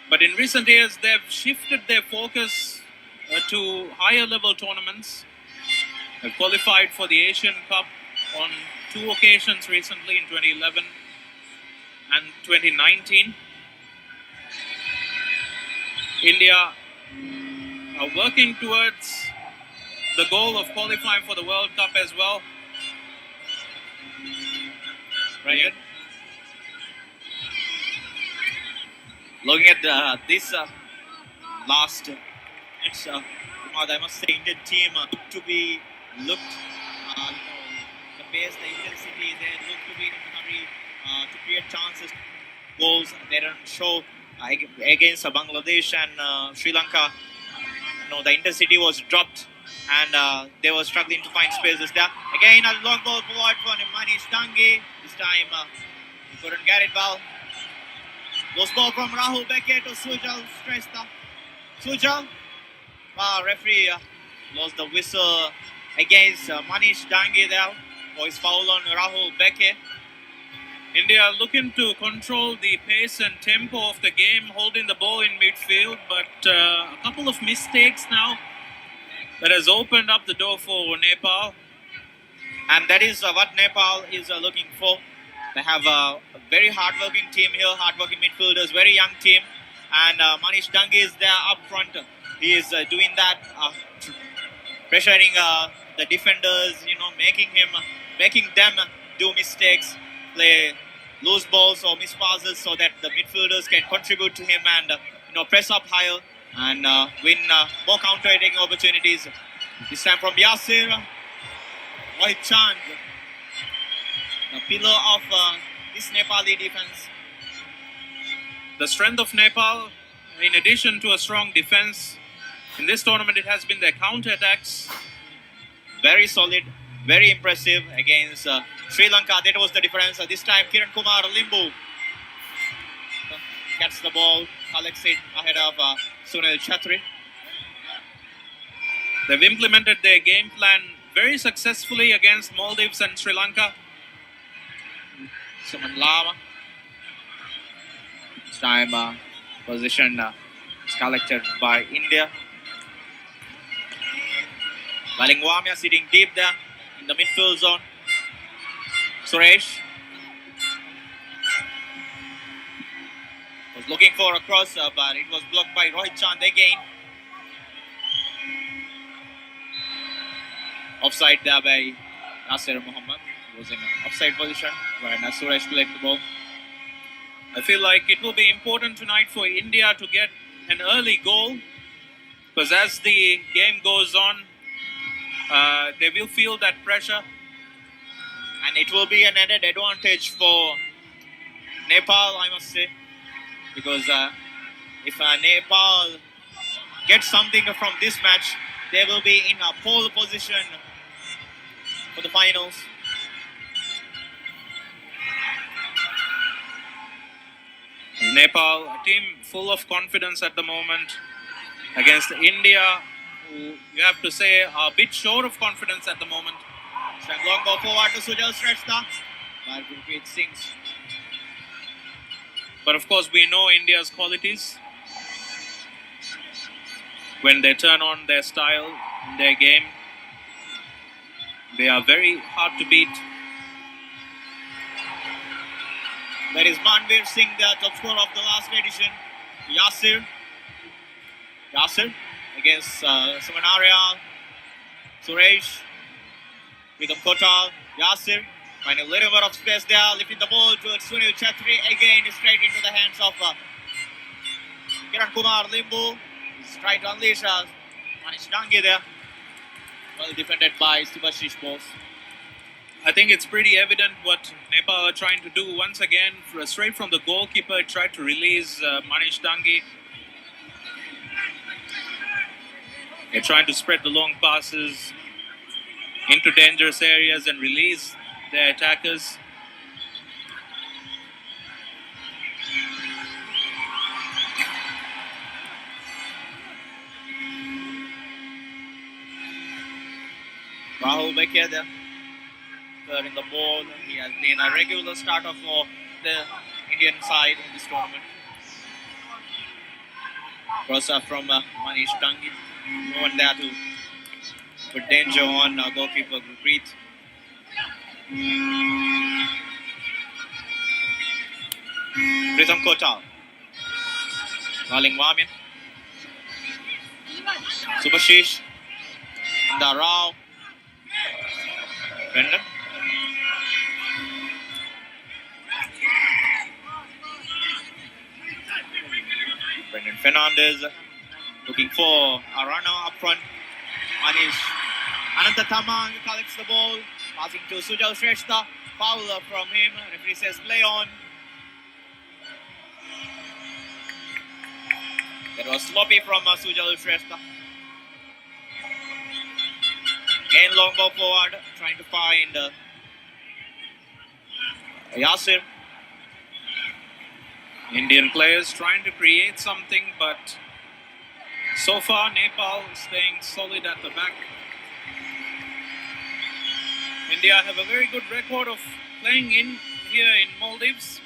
But in recent years, they've shifted their focus to higher level tournaments. They've qualified for the Asian Cup on 2 occasions recently, in 2011 and 2019. India are working towards the goal of qualifying for the World Cup as well. Right. Looking at this last match, I must say Indian team to be looked pace, the intensity. They look to be in a hurry to create chances, goals. They don't show against Bangladesh and Sri Lanka. No, the intensity was dropped and they were struggling to find spaces there. Again, a long ball forward for Manish Dangi. This time he couldn't get it well. Lost ball from Rahul Beckett to Sujal Shrestha. Sujal, referee lost the whistle against Manish Dangi there for his foul on Rahul Beckett. India looking to control the pace and tempo of the game, holding the ball in midfield, but a couple of mistakes now that has opened up the door for Nepal. And that is what Nepal is looking for. They have a very hard-working team here, hard-working midfielders, very young team. And Manish Dangi is there up front. He is doing that, pressuring the defenders, making them do mistakes, play loose balls or miss passes so that the midfielders can contribute to him and press up higher and win more counter-attacking opportunities. This time from Yasir, Rohit Chand, the pillar of this Nepali defense. The strength of Nepal, in addition to a strong defense, in this tournament it has been their counter-attacks. Very solid, very impressive against Sri Lanka. That was the difference. This time Kiran Kumar Limbu gets the ball, collects it ahead of Sunil Chhatri. They've implemented their game plan very successfully against Maldives and Sri Lanka. Suman Lama. This time position is collected by India. Balingwamia sitting deep there in the midfield zone. Suresh was looking for a cross, but it was blocked by Rohit Chand again. Offside there by Nasir Muhammad. He was in an offside position where Suresh collected the ball. I feel like it will be important tonight for India to get an early goal, because as the game goes on, they will feel that pressure. And it will be an added advantage for Nepal, I must say, because if Nepal gets something from this match, they will be in a pole position for the finals. Nepal, a team full of confidence at the moment against India, who you have to say are a bit short of confidence at the moment. Long ball forward to Sujal Shrestha. But Gurpreet Singh's. But of course, we know India's qualities. When they turn on their style, their game, they are very hard to beat. There is Manveer Singh, the top scorer of the last edition. Yasir against Sumanaria. Suresh. With Kotal. Yasir. Finding a little bit of space there. Lifting the ball towards Sunil Chhatri. Again, straight into the hands of Kiran Kumar Limbu. He's trying to unleash Manish Dangi there. Well defended by Subhashish Bose. I think it's pretty evident what Nepal are trying to do. Once again, straight from the goalkeeper, tried to release Manish Dangi. They're trying to spread the long passes into dangerous areas and release their attackers. Rahul Beckett there. Third in the ball. He has been a regular starter for the Indian side in this tournament. Cross up from Manish Dangi. No one there to put danger on goalkeeper Gurpreet. Pritham Kotal. Balingwamia. Subhashish. Darao. Brendan. Brendan Fernandez looking for a runner up front. Manish Anantathamang collects the ball Passing to Sujal Shrestha. Foul from him. Referee says play on. That was sloppy from Sujal Shrestha. Again, long ball forward, trying to find Yasir. Indian players trying to create something, but so far Nepal staying solid at the back. India have a very good record of playing in here in Maldives.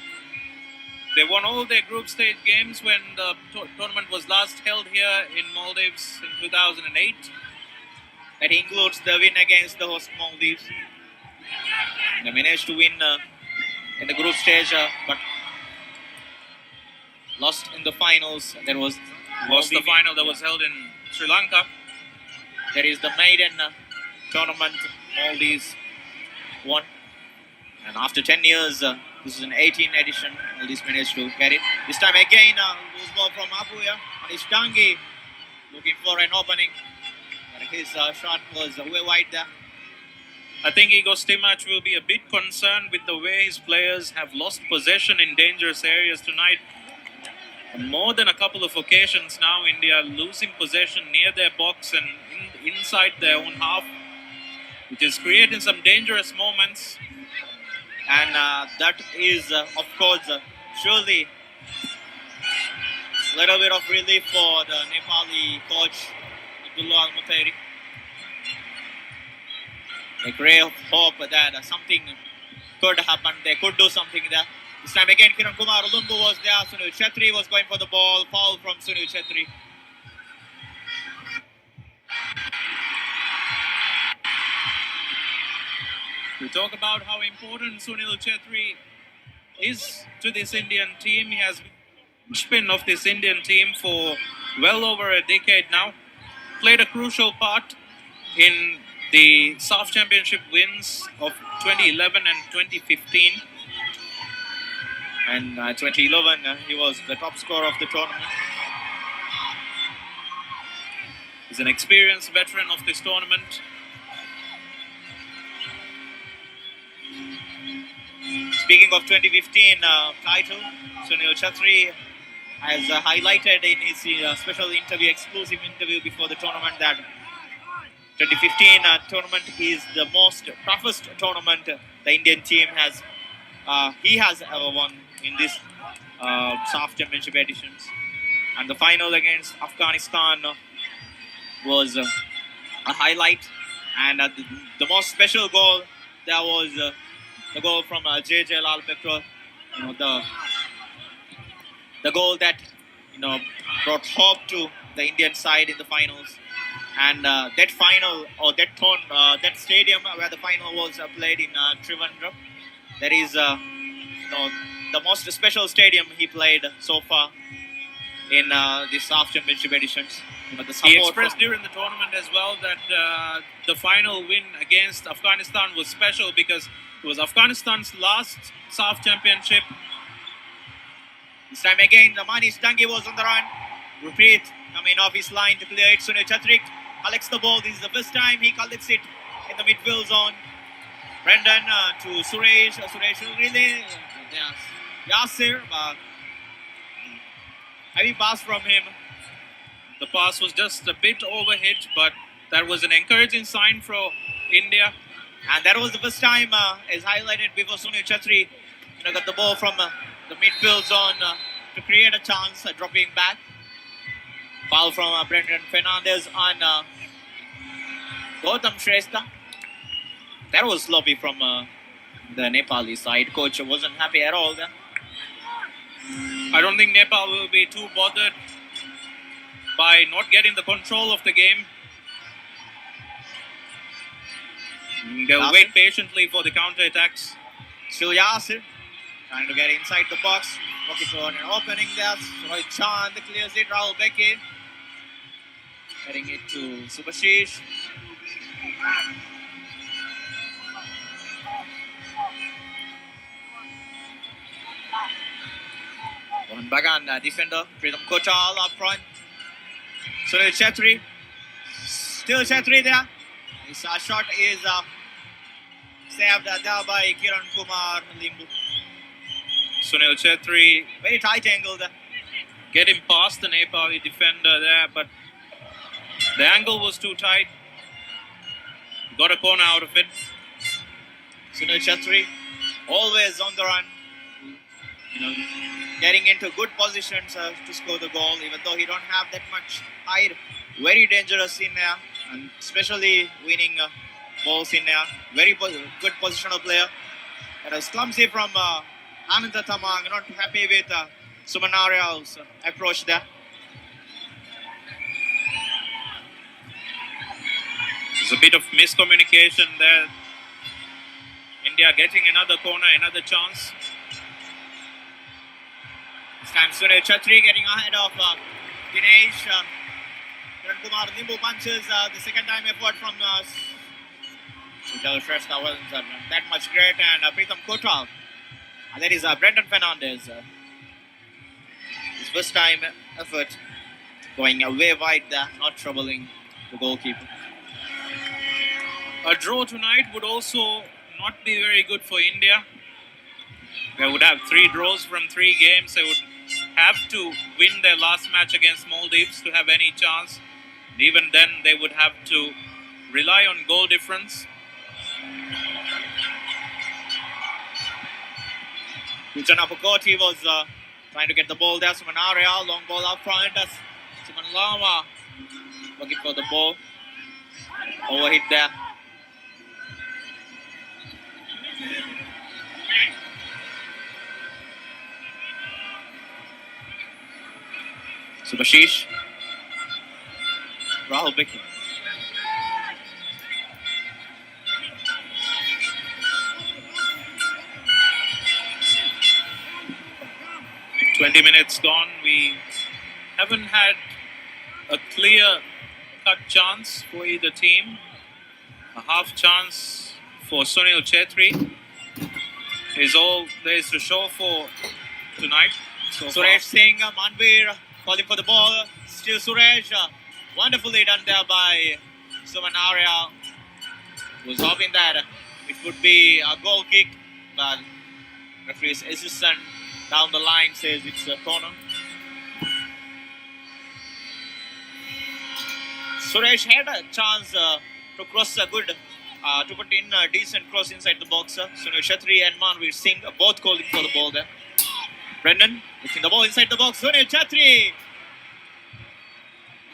They won all their group stage games when the tournament was last held here in Maldives in 2008. That includes the win against the host Maldives. They managed to win in the group stage, but lost in the finals. There was Lost the final that was held in Sri Lanka. There is the maiden tournament Maldives won. And after 10 years, this is an 18th edition. Maldives managed to get it. This time again, loose ball from Apuya. Manish Dangi looking for an opening. And his shot was way wide there. I think Igor Stimac will be a bit concerned with the way his players have lost possession in dangerous areas tonight. On more than a couple of occasions now, India losing possession near their box and inside their own half, which is creating some dangerous moments. And that is, of course, surely a little bit of relief for the Nepali coach, Abdullah Al-Mutairi. A ray of hope that something could happen. They could do something there. This time again, Kiran Kumar Ulumbu was there. Sunil Chetri was going for the ball. Foul from Sunil Chetri. We talk about how important Sunil Chetri is to this Indian team. He has been the spin of this Indian team for well over a decade now. Played a crucial part in the SAAF Championship wins of 2011 and 2015. And 2011, he was the top scorer of the tournament. He's an experienced veteran of this tournament. Speaking of 2015 title, Sunil Chetri has highlighted in his special interview, exclusive interview before the tournament, that 2015 tournament is the most toughest tournament the Indian team has he has ever won in this SAAF Championship editions. And the final against Afghanistan was a highlight. And the most special goal there was the goal from JJ Lal Petrol. You know, the goal that brought hope to the Indian side in the finals. And that final, or that stadium where the final was played in Trivandrum, that is the most special stadium he played so far in the SAAF Championship editions. He expressed during the tournament as well that the final win against Afghanistan was special because it was Afghanistan's last SAAF Championship. This time again, the Manish Dangi was on the run. Repeat coming off his line to clear it. Sunil Chetri collects the ball. This is the first time he collects it in the midfield zone. Brendan to Suresh. Suresh will really. Yasir. Heavy pass from him. The pass was just a bit overhit, but that was an encouraging sign for India. And that was the first time, as highlighted before, Sunil Chetri got the ball from the midfield zone to create a chance, dropping back. Foul from Brendan Fernandez on Gautam Shrestha. That was sloppy from the Nepali side. Coach wasn't happy at all there. I don't think Nepal will be too bothered by not getting the control of the game. They'll Yasir. wait patiently for the counter-attacks. Still Yasir trying to get inside the box. Looking for an opening there. Rohit Chand clears it. Rahul Beke heading it to Subhashish. Mohan Bagan, defender. Pritam Kochal up front. Sunil Chetri. Still Chetri there. His shot is saved there by Kiran Kumar Limbu. Sunil Chetri Very tight angle there. getting past the Nepali defender there, but the angle was too tight. Got a corner out of it. Sunil Chetri always on the run. Getting into good positions to score the goal, even though he don't have that much height. Very dangerous in there, and especially winning balls in there. Very good positional player. And it's clumsy from Ananda Tamang. Not happy with Sumanarial's approach there. There's a bit of miscommunication there. India getting another corner, another chance. This time Sunil Chetri getting ahead of Dinesh. Kiran Kumar Limbu punches the second time effort from Sujal Shrestha wasn't that much great, and Pritham Kotal. And that is Brendan Fernandez. His first time effort going way wide there, not troubling the goalkeeper. A draw tonight would also not be very good for India. They would have 3 draws from 3 games. They would have to win their last match against Maldives to have any chance. And even then, they would have to rely on goal difference. Kuchana Pukot, he was trying to get the ball there. Suman Arya, long ball out front. Suman Lama looking for the ball. Overhit there. Subhashish. Rahul Biki. "20 minutes gone. We haven't had a clear-cut chance for either team. A half chance for Sunil Chetri is all there is to show for tonight. So far. Suresh Singh, Manvir calling for the ball. Still Suresh. Wonderfully done there by Suman Arya. Was hoping that it would be a goal kick, but referee's assistant down the line says it's a corner. Suresh had a chance to cross a good, to put in a decent cross inside the box. Sunil Chetri and Manvir Singh both calling for the ball there. Brendan looking the ball inside the box. Sunil Chetri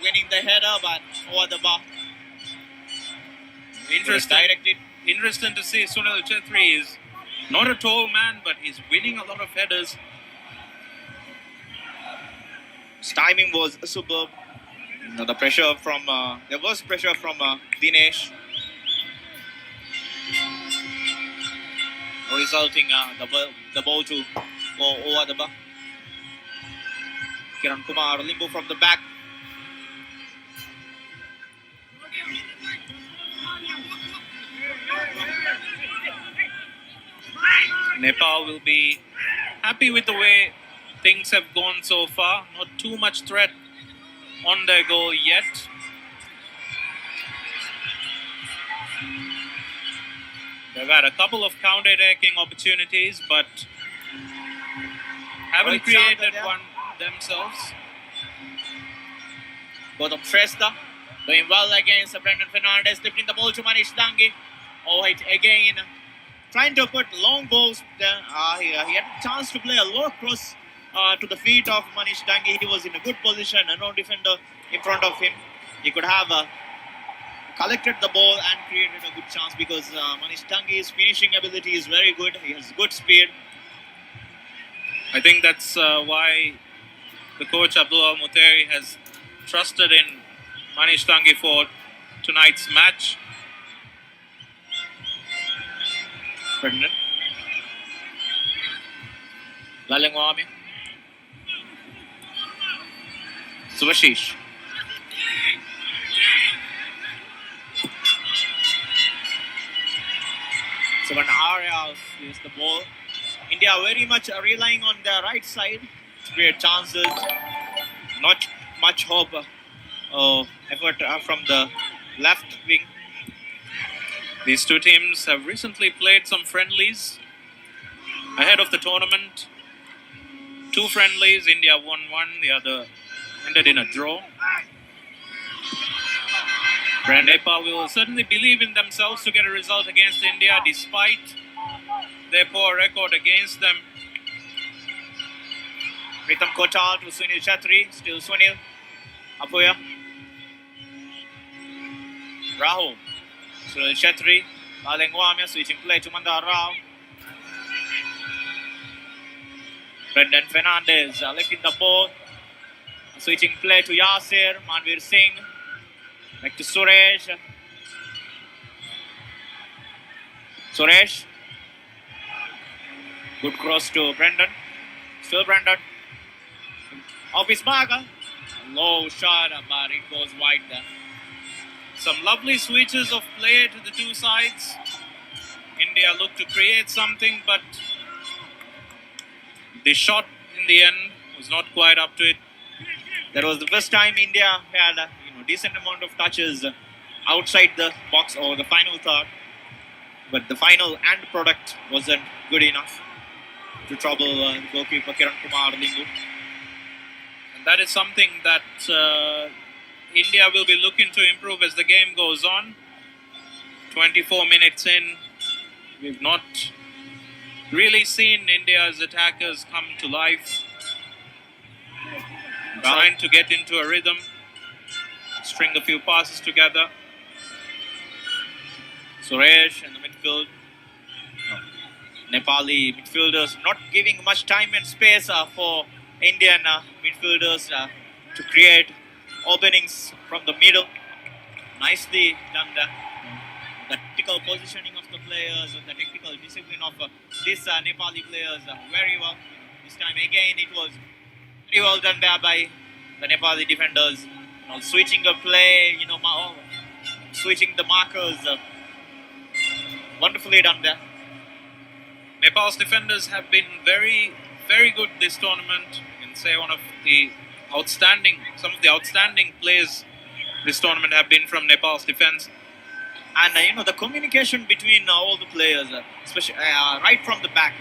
winning the header, but over the bar. Interesting to see Sunil Chetri is not a tall man, but he's winning a lot of headers. His timing was superb. The pressure from there was pressure from Dinesh, resulting the ball to go over the bar. Kiran Kumar Limbu from the back. Nepal will be happy with the way things have gone so far. Not too much threat on their goal yet. They've had a couple of counter-attacking opportunities, but haven't created one themselves. Gautam Shrestha doing well against Brendan Fernandez, lifting the ball to Manish Dangi. Oh, it again trying to put long balls there. He had a chance to play a low cross to the feet of Manish Dangi. He was in a good position and no defender in front of him. He could have collected the ball and created a good chance because Manish Dangi's finishing ability is very good. He has good speed. I think that's why the coach Abdullah Muteri has trusted in Manish Dangi for tonight's match. Brendan. Lalengwami. Subhashish. Suman Arya is the ball. India very much relying on the right side to create chances. Not much hope effort from the left wing. These two teams have recently played some friendlies ahead of the tournament. Two friendlies, India won one, the other ended in a draw. Nepal will certainly believe in themselves to get a result against India despite their poor record against them. Pritham Kotal to Sunil Chatri. Still Sunil. Apoya. Rahul. Sunil Chatri. Balengwamia switching play to Mandar Rao. Brendan Fernandez lifting the ball. Switching play to Yasir. Manvir Singh. Back to Suresh. Suresh. Good cross to Brendan. Still Brendan. Off his mark. Low shot, but it goes wide there. Some lovely switches of play to the two sides. India looked to create something, but the shot in the end was not quite up to it. That was the first time India had a decent amount of touches outside the box or the final third, but the final end product wasn't good enough to trouble goalkeeper Kiran Kumar Limbu. And that is something that India will be looking to improve as the game goes on. 24 minutes in, we've not really seen India's attackers come to life. Trying to get into a rhythm, string a few passes together. Suresh in the midfield. Nepali midfielders not giving much time and space for Indian midfielders to create openings from the middle. Nicely done there. The tactical positioning of the players, the technical discipline of these Nepali players very well. This time again it was very well done there by the Nepali defenders. Switching the play, switching the markers. Wonderfully done there. Nepal's defenders have been very, very good this tournament. You can say some of the outstanding plays this tournament have been from Nepal's defense. And the communication between all the players, especially right from the back,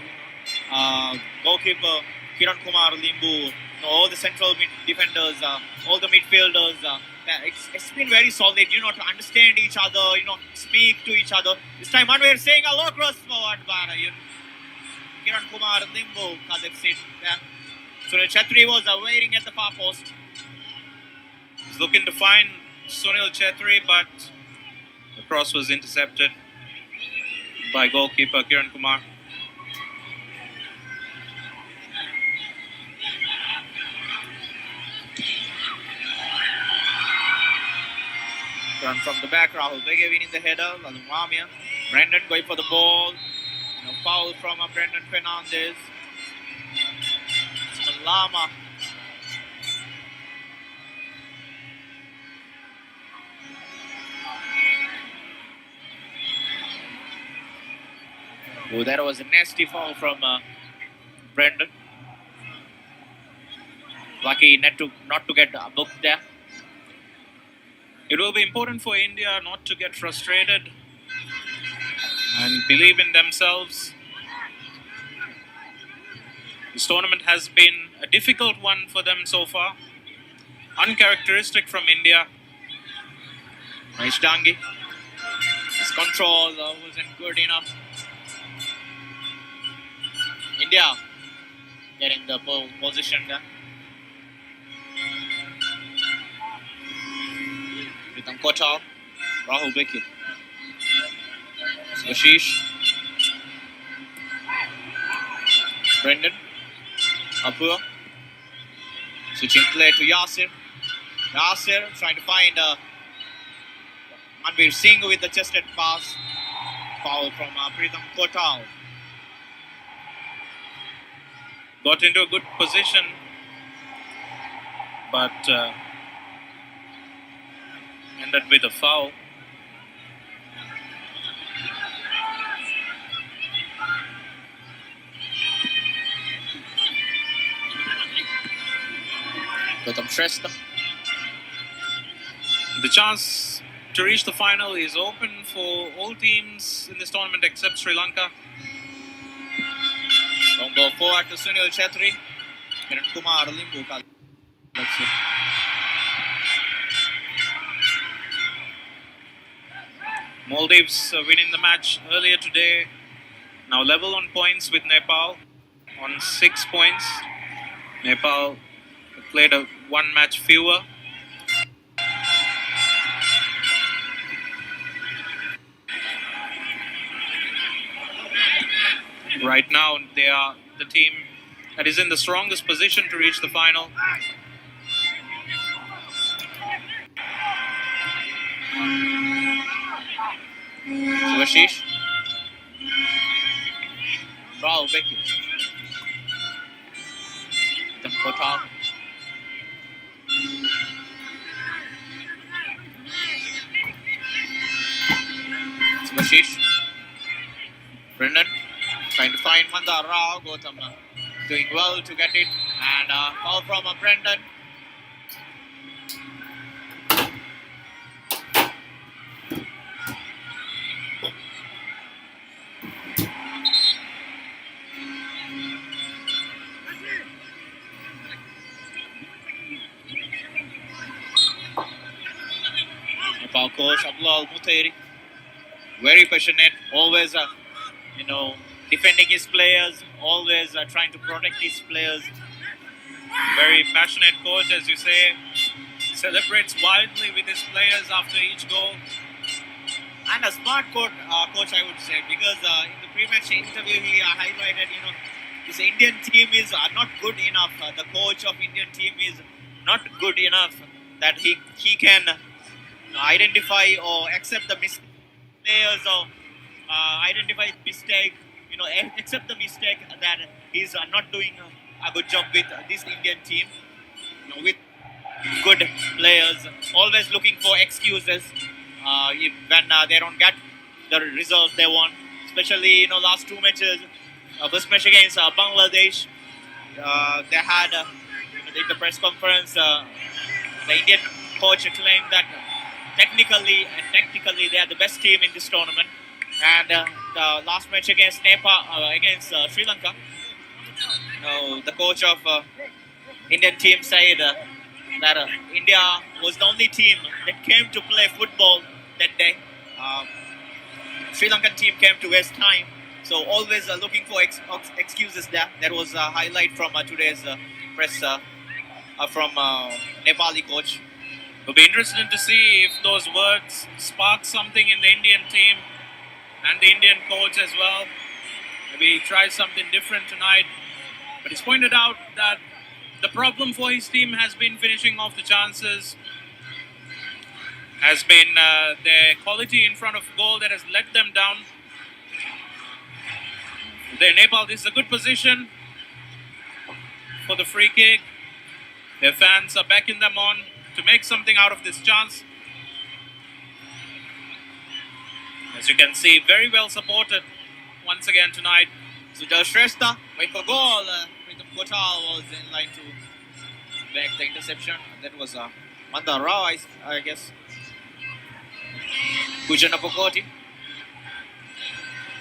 goalkeeper Kiran Kumar Limbu, all the central defenders, all the midfielders, it's been very solid, to understand each other, speak to each other. This time Manvir saying a low cross forward, but Kiran Kumar Limbu collects it. Sunil Chetri was waiting at the far post. He's looking to find Sunil Chetri, but the cross was intercepted by goalkeeper Kiran Kumar. Run from the back, Rahul Bege winning the header, Lalumamia. Brendan going for the ball. Foul from Brendan Fernandez. Lama. Oh, that was a nasty foul from Brendan. Lucky not to get booked there. It will be important for India not to get frustrated and believe in themselves. This tournament has been a difficult one for them so far. Uncharacteristic from India. Nice Dangi. His control wasn't good enough. India getting the position there. Pritham Kotal, Rahul Beki. Ashish. Brendan. Apur. Switching play to Yasir. Yasir trying to find Manvir Singh with the chested pass. Foul from Pritham Kotal. Got into a good position, but ended with a foul. Pritham Shrestha. The chance to reach the final is open for all teams in this tournament except Sri Lanka. Don't go forward to Sunil Chetri. Kiran Kumar Limbu. Let's see. Maldives winning the match earlier today. Now level on points with Nepal on 6 points. Nepal played a one match fewer. Right now, they are the team that is in the strongest position to reach the final. Subhashish. Bravo, Becky. Then Kotal. Subhashish. Brendan trying to find Mandar Rao. Gautam doing well to get it. And foul from Brendan. Nepal coach Abdullah Mutairi, very passionate, always defending his players, always trying to protect his players. Very passionate coach, as you say, celebrates wildly with his players after each goal. And a smart coach, I would say, because in the pre-match interview he highlighted, this Indian team is not good enough. The coach of Indian team is not good enough that he can identify or accept the players or identify mistake, accept the mistake that he's not doing a good job with this Indian team, with good players, always looking for excuses when they don't get the results they want. Especially, last two matches, first match against Bangladesh, they had in the press conference, the Indian coach claimed that technically and tactically they are the best team in this tournament. And the last match against Nepal, against Sri Lanka, the coach of Indian team said that India was the only team that came to play football that day. Sri Lankan team came to waste time. So always looking for excuses there. That was a highlight from today's press from Nepali coach. It'll be interesting to see if those words spark something in the Indian team and the Indian coach as well. Maybe he tries something different tonight. But he's pointed out that the problem for his team has been finishing off the chances, has been their quality in front of goal that has let them down. Nepal, this is a good position for the free kick. Their fans are backing them on to make something out of this chance. As you can see, very well supported once again tonight. Sujal Shrestha went for goal. Pritam Kotal was in line to back the interception. That was Mandar Rao, I guess. Pujana Pokoti.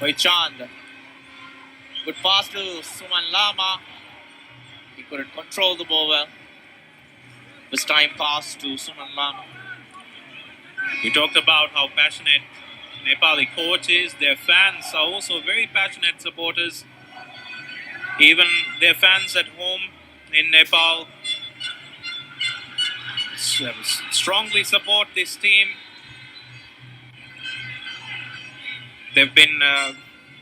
By Chand. Good pass to Suman Lama. He couldn't control the ball well. This time pass to Suman Lama. We talked about how passionate Nepali coach is. Their fans are also very passionate supporters. Even their fans at home in Nepal strongly support this team. They've been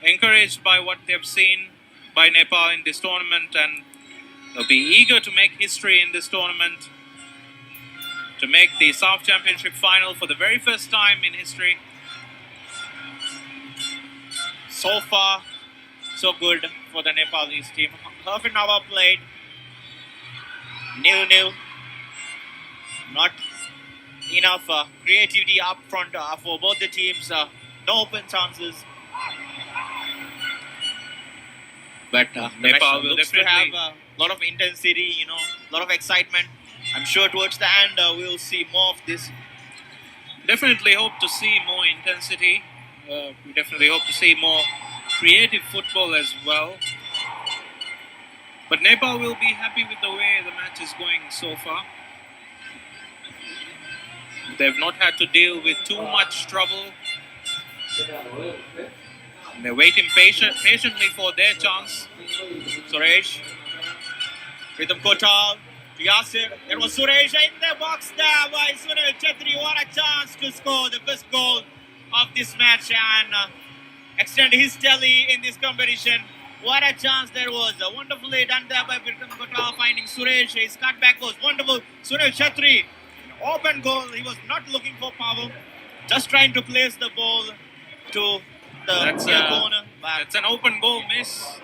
encouraged by what they've seen by Nepal in this tournament, and they'll be eager to make history in this tournament, to make the SAAF Championship final for the very first time in history. So far, so good for the Nepalese team. Half an hour played. 0-0. Not enough creativity up front for both the teams. No open chances. But Nepal will looks to have a lot of intensity, a lot of excitement. I'm sure towards the end we will see more of this. definitely hope to see more intensity. We definitely hope to see more creative football as well. But Nepal will be happy with the way the match is going so far. They've not had to deal with too much trouble. They're waiting patiently for their chance. Suresh. Rhythm Kotal to Yasir. There was Suresh in the box there by Sunil Chetri. What a chance to score the first goal of this match and extend his tally in this competition. What a chance there was. Wonderfully done there by Rhythm Kotal, finding Suresh. His cutback was wonderful. Sunil Chetri, open goal. He was not looking for power, just trying to place the ball to the near corner. That's an open goal miss.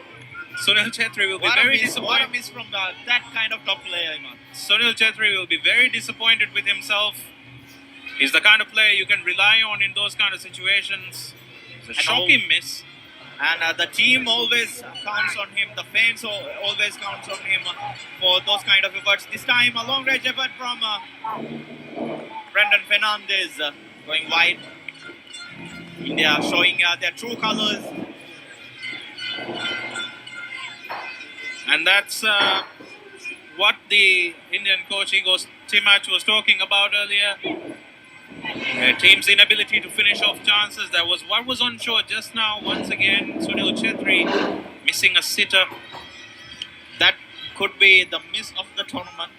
Sunil Chetri will be very disappointed. What a miss from that kind of top player, Iman. Sunil Chetri will be very disappointed with himself. He's the kind of player you can rely on in those kind of situations. It's a shocking miss. And the team always counts on him. The fans always counts on him for those kind of efforts. This time, a long range effort from Brendan Fernandez going wide. India showing their true colours. And that's what the Indian coach Igor Timach was talking about earlier. Team's inability to finish off chances. That was what was on show just now. Once again, Sunil Chetri missing a sitter. That could be the miss of the tournament.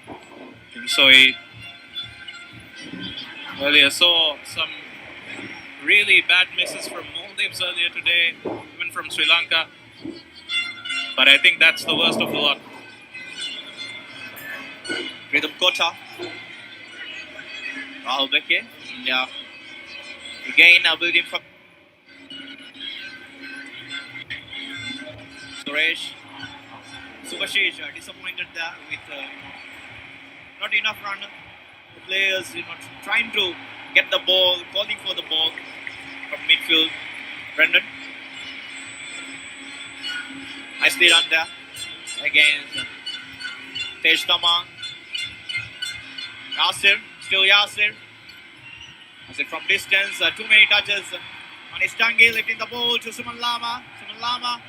So he earlier saw some really bad misses from Maldives earlier today, even from Sri Lanka. But I think that's the worst of the lot. Rhythm Kota. Rahul Beke. Yeah. Again, building for Suresh. Subhashish disappointed there with not enough run. The players, trying to get the ball, calling for the ball from midfield. Brendan. Nicely done there. Again, Tej Tamang. Yasir, still Yasir. Yasir from distance, too many touches on his Tangi, lifting the ball to Suman Lama. Suman Lama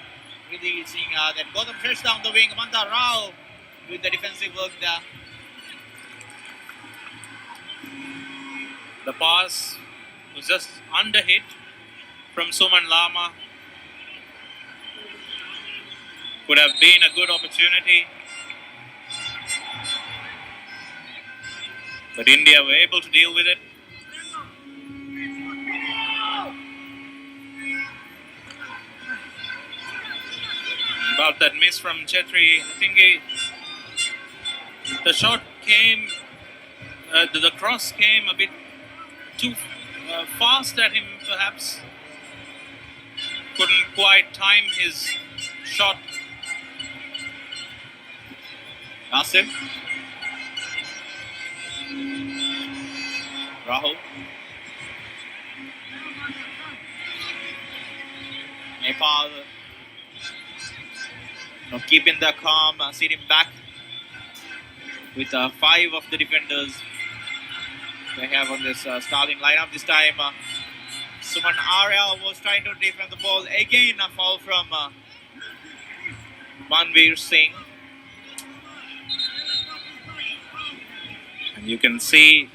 really seeing that Gautam Fresh down the wing. Manta Rao with the defensive work there. The pass was just under hit from Suman Lama. Could have been a good opportunity. But India were able to deal with it. About that miss from Chetri, I think the shot came, the cross came a bit too fast at him perhaps. Couldn't quite time his shot. Yasir. Rahul. Nepal keeping the calm, sitting back with 5 of the defenders they have on this starting lineup. This time, Suman Arya was trying to defend the ball. Again, a foul from Manveer Singh. And you can see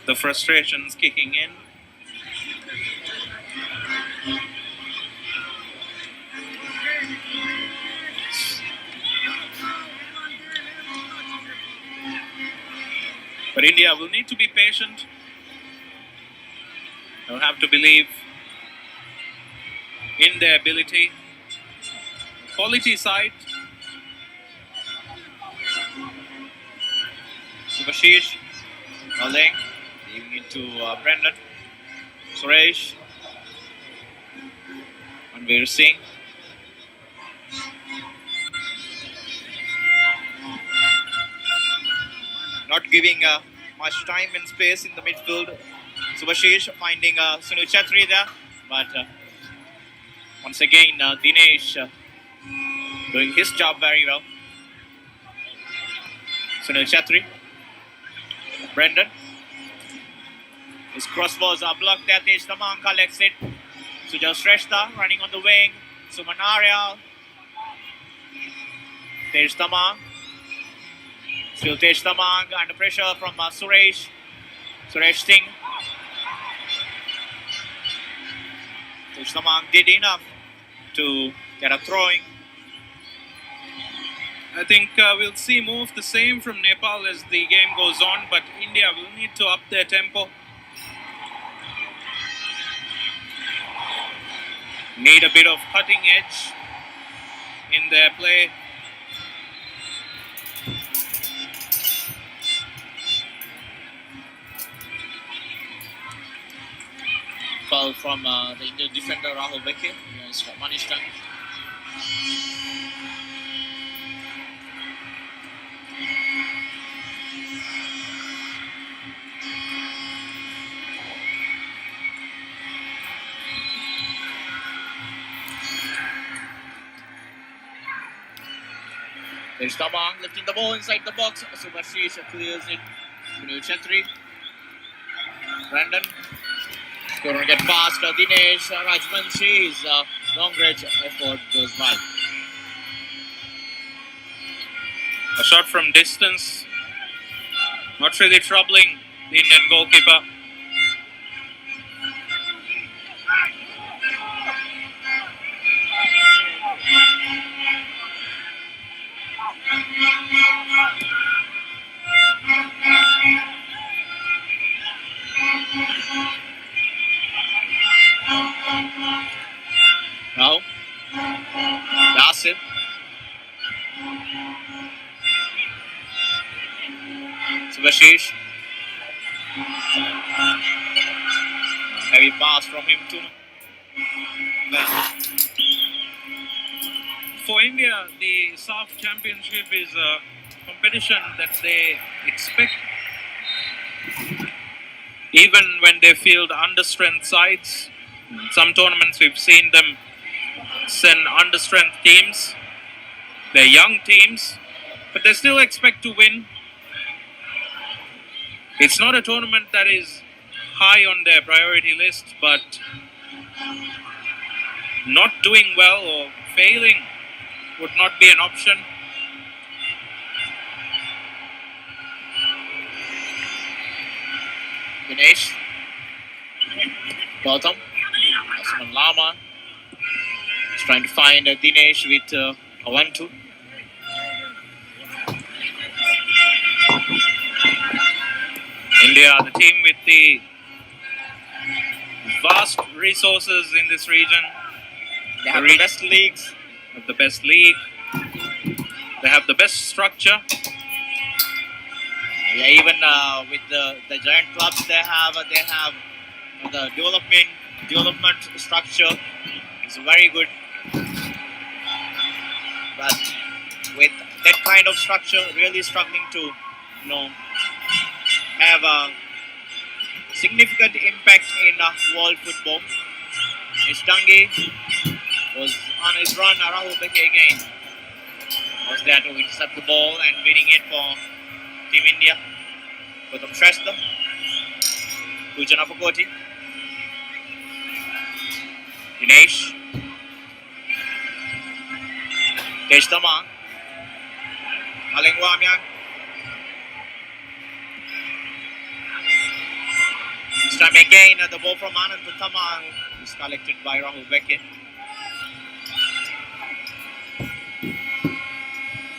the frustrations kicking in. But India will need to be patient. They'll have to believe in their ability. Quality side. Subhashish. Maling. Leaving it to Brendan. Suresh. Manveer Singh. Not giving much time and space in the midfield. Subhashish finding Sunil Chetri there. But once again, Dinesh doing his job very well. Sunil Chetri. Brendan. His crossbows are blocked there. Tej Tamang collects it. Sujal Shrestha running on the wing. Suman Aryal. Tej Tamang. Still Tej Tamang under pressure from Suresh. Suresh Singh. Tej Tamang did enough to get a throwing. I think we'll see more of the same from Nepal as the game goes on, but India will need to up their tempo. Need a bit of cutting edge in their play. Foul from the Indian defender Rahul Beke against Manish Tang. There's Tamang lifting the ball inside the box. Subhashish clears it. Sunil Chetri. Brandon. Couldn't get past Dinesh Rajvanshi. Long range effort goes by. A shot from distance. Not really troubling the Indian goalkeeper. Now, Yasir. Subhashish. Heavy pass from him to For India, the SAAF Championship is a competition that they expect. Even when they field understrength sides, in some tournaments we've seen them send understrength teams. They're young teams, but they still expect to win. It's not a tournament that is high on their priority list, but not doing well or failing would not be an option. Dinesh. Gautam. Asman Lama. He's trying to find Dinesh with a 1-2. India, the team with the vast resources in this region. They have the best leagues. Have the best league. They have the best structure. Yeah, even with the giant clubs they have the development structure is very good. But with that kind of structure, really struggling to have a significant impact in world football. Ishtangi was on his run. Rahul Beke again was there to intercept the ball and winning it for Team India. Gautam Shrestha, Pujana Pakoti, Dinesh, Tej Tamang, Maling Wamyang. This time again, the ball from Anand Tamang is collected by Rahul Beke.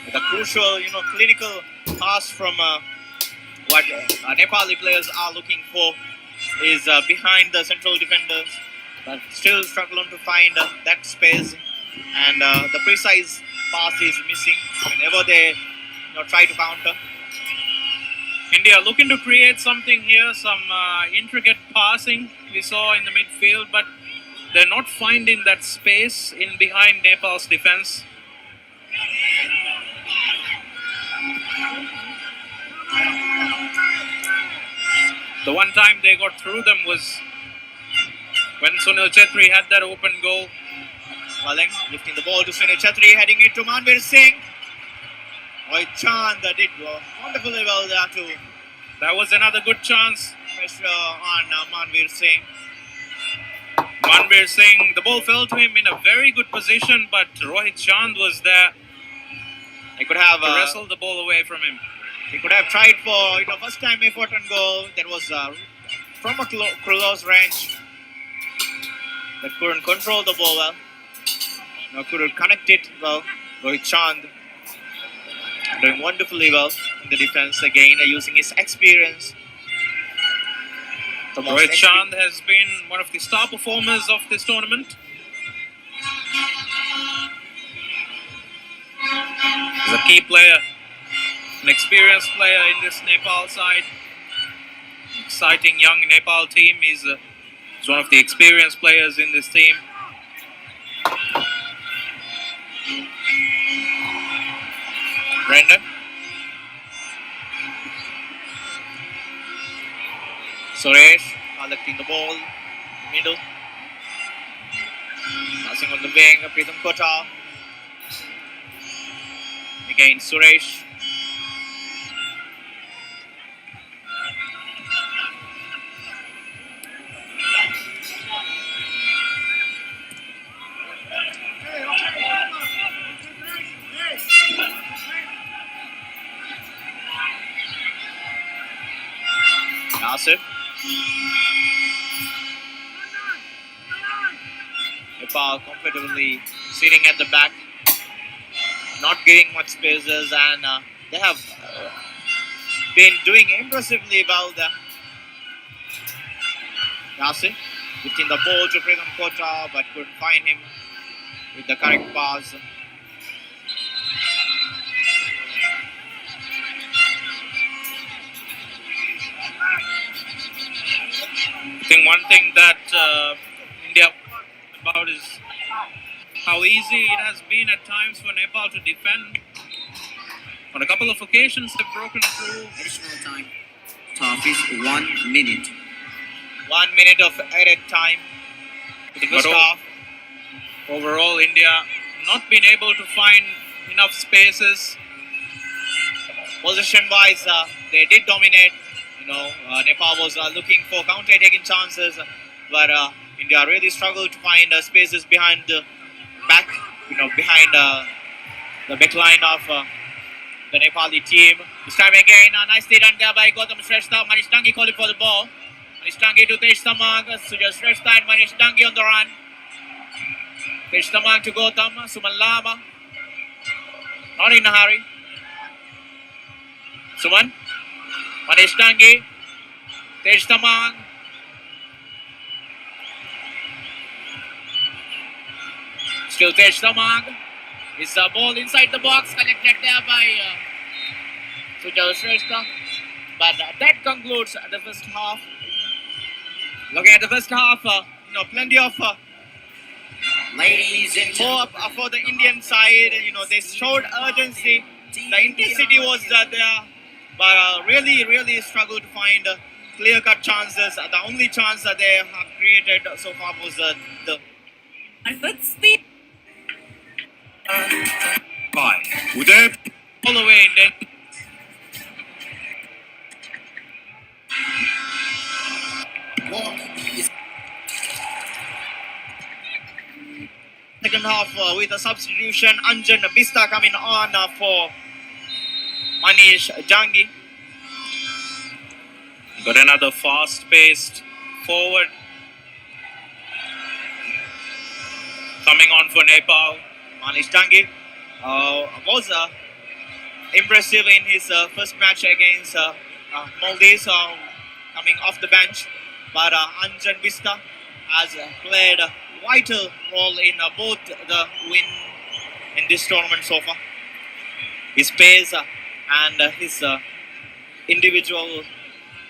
With a crucial, clinical pass from what Nepali players are looking for is behind the central defenders, but still struggling to find that space, and the precise pass is missing whenever they try to counter. India looking to create something here, some intricate passing we saw in the midfield, but they're not finding that space in behind Nepal's defense. The one time they got through them was when Sunil Chetri had that open goal. Maling lifting the ball to Sunil Chetri, heading it to Manvir Singh. Roy Chand did wonderfully well there too. That was another good chance. pressure on Manveer Singh. Manveer Singh, the ball fell to him in a very good position, but Rohit Chand was there He could have to wrestle the ball away from him. he could have tried for first time effort and goal. That was from a close range, but couldn't control the ball well. Couldn't connect it well. Rohit Chand doing wonderfully well in the defense again, using his experience. Rohit Chand has been one of the star performers of this tournament. He's a key player, an experienced player in this Nepal side. Exciting young Nepal team. He's one of the experienced players in this team. Brendan. Suresh collecting the ball, middle. Passing on the wing, Pritham Kota. Again, Suresh. Nasir. Nepal comfortably sitting at the back, not getting much spaces, and they have been doing impressively well there. Nasir lifting the ball to Pritham Kota, but couldn't find him with the correct pass. I think one thing that India about is how easy it has been at times for Nepal to defend. On a couple of occasions, they've broken through. Additional time. Time is 1 minute. 1 minute of added time to the first half. Overall, India not been able to find enough spaces. Position-wise, they did dominate. Nepal was looking for counter-attacking chances, but India really struggled to find spaces behind the back, behind the back line of the Nepali team. This time again, nicely done there by Gautam Shrestha. Manish Dangi calling for the ball. Manish Dangi to Tej Tamang. Suja Shrestha and Manish Dangi on the run. Tej Tamang to Gautam. Suman Lama. Not in a hurry. Suman. Manish Dangi. Tej Tamang. Still Tej Tamang. Is the ball inside the box, collected there by Sujal Shrestha. But that concludes the first half. Looking at the first half, plenty of Ladies and hope gentlemen, for the Indian side. They showed urgency. The intensity was there, but really struggled to find clear-cut chances. The only chance that they have created so far was the. Five. Uday. All the way in there. walk is Second half with a substitution, Anjan Bista coming on for Manish Jangi. Got another fast-paced forward coming on for Nepal. Manish Jangi was impressive in his first match against Maldives, coming off the bench. But Anjan Bista has played a vital role in both the win in this tournament so far. His pace and his individual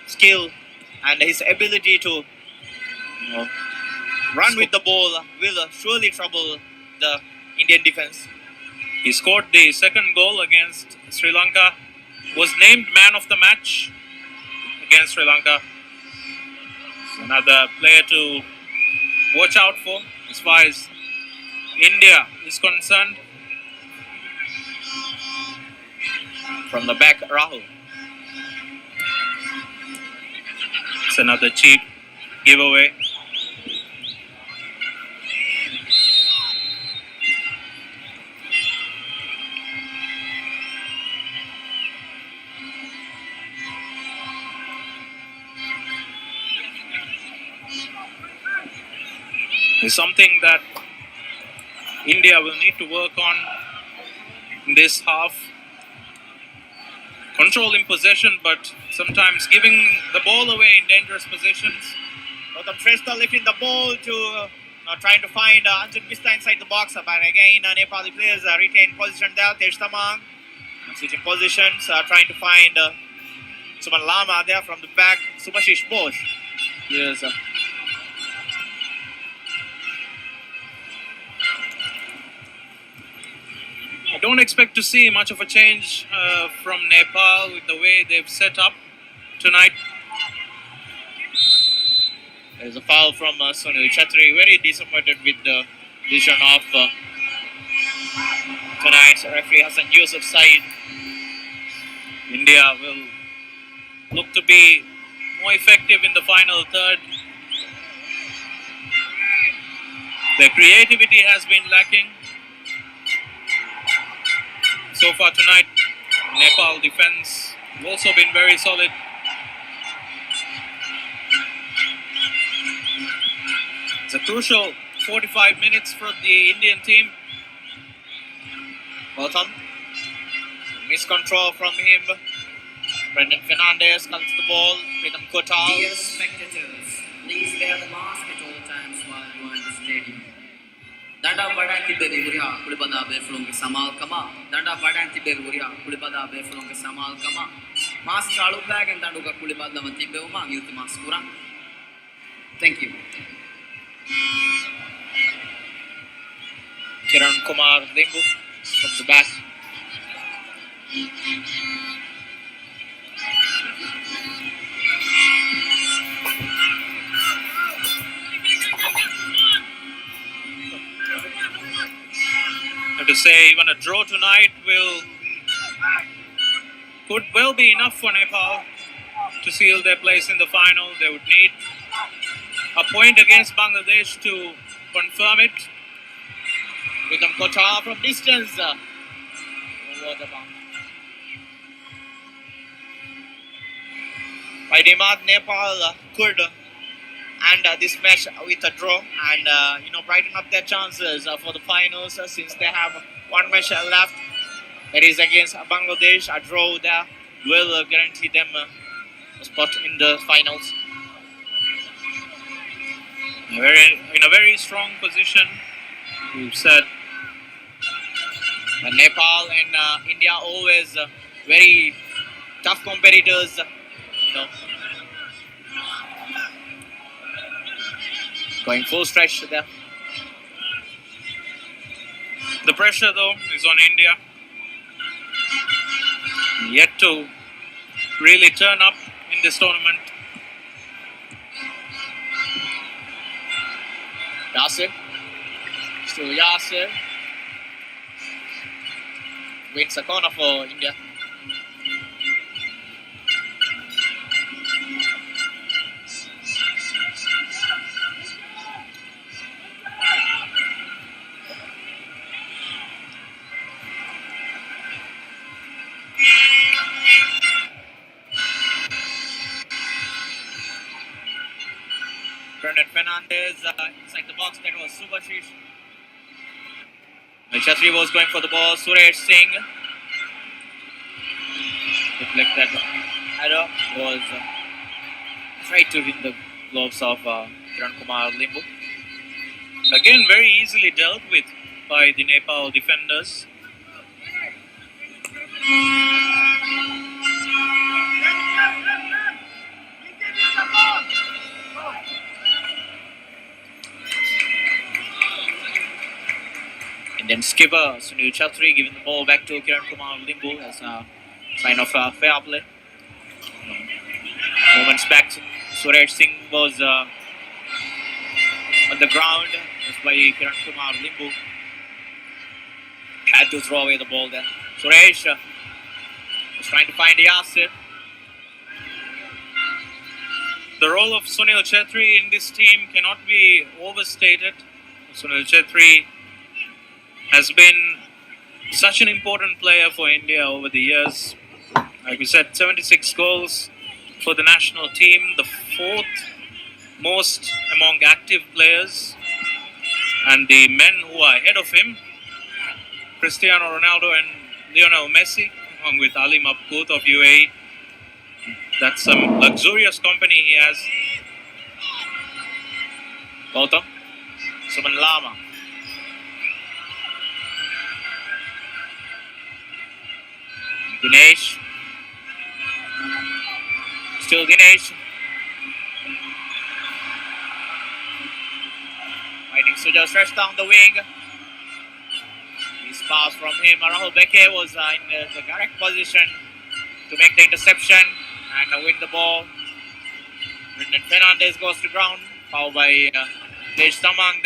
skill and his ability to run with the ball will surely trouble the Indian defense. He scored the second goal against Sri Lanka, was named man of the match against Sri Lanka. Another player to watch out for as far as India is concerned. From the back, Rahul. It's another cheap giveaway. It's something that India will need to work on in this half. Controlling possession, but sometimes giving the ball away in dangerous positions. Gautam Shrestha lifting the ball to trying to find Anjan Mista inside the box, but again Nepali players retain position there. Tej Tamang switching positions, trying to find Suman Lama there from the back. Subhashish Bose. Yes. I don't expect to see much of a change from Nepal with the way they've set up tonight. There's a foul from Sunil Chatri. Very disappointed with the decision of tonight's referee Hassan Yusuf side. India will look to be more effective in the final third. Their creativity has been lacking. So far tonight, Nepal defense has also been very solid. It's a crucial 45 minutes for the Indian team. Gautam. Miscontrol from him. Brendan Fernandez comes the ball. Pritam Kotal. Dear spectators, please wear the mask at all times while you are in the stadium. Danda badan tibbe guria kulibada beflong ke samal kama. Danda badan tibbe guria kulibada beflong ke samal kama. Mask chalu bag and dandu ka kulibada tibbe uma yuti mask kurang. Thank you. Kiran Kumar Limbu from the back. I have to say, even a draw tonight could well be enough for Nepal to seal their place in the final. They would need a point against Bangladesh to confirm it. Pritam Kotal from distance. Over the bound. By Demad, Nepal could end this match with a draw and brighten up their chances for the finals since they have one match left. That is against Bangladesh. A draw there will guarantee them a spot in the finals. In a very strong position, we've said. But Nepal and India always very tough competitors. Going full stretch there. The pressure, though, is on India. Yet to really turn up in this tournament. Yasir. Still Yasir. Wins a corner for India. Brendan Fernandez inside the box. That was Subhashish. Chatri was going for the ball. Suresh Singh. Deflected. Header was tried to hit the gloves of Kiran Kumar Limbu. Again, very easily dealt with by the Nepal defenders. Indian skipper Sunil Chatri giving the ball back to Kiran Kumar Limbu as a sign of fair play. Moments back, Suresh Singh was on the ground just by Kiran Kumar Limbu. Had to throw away the ball there. Suresh was trying to find Yasir. The role of Sunil Chetri in this team cannot be overstated. Sunil Chetri has been such an important player for India over the years. Like we said, 76 goals for the national team, the fourth most among active players. And the men who are ahead of him, Cristiano Ronaldo and Lionel Messi, along with Ali Mabkoot of UAE. That's some luxurious company he has. Gautam. Suman Lama. Dinesh. Still Dinesh. Fighting Suja stretched down the wing. This pass from him. Rahul Beke was in the correct position to make the interception and win the ball. Brendan Fernandez goes to ground, fouled by Tej Tamang.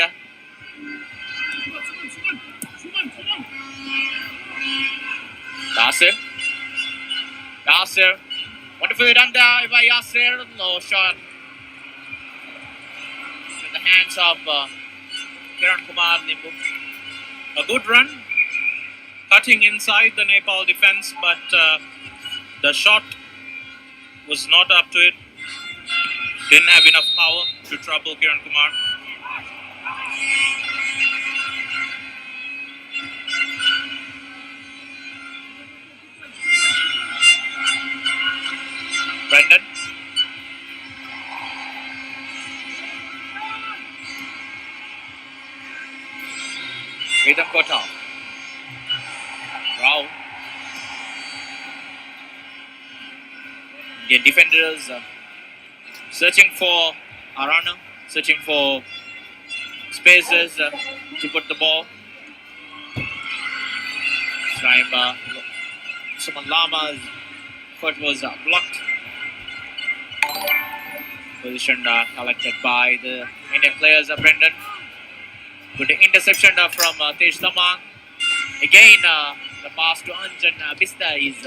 Yasir. Wonderfully done there by Yasir. Low shot. In the hands of Kiran Kumar Nimbu. A good run, cutting inside the Nepal defense, but the shot was not up to it. Didn't have enough power to trouble Kiran Kumar. Brendan. Ritam Kotal. Rao. The defenders searching for a runner, searching for spaces to put the ball. This time, Suman Lama's foot was blocked. Position collected by the Indian players, Brendan. Good interception from Tej Tamang. Again, the pass to Anjan Bista is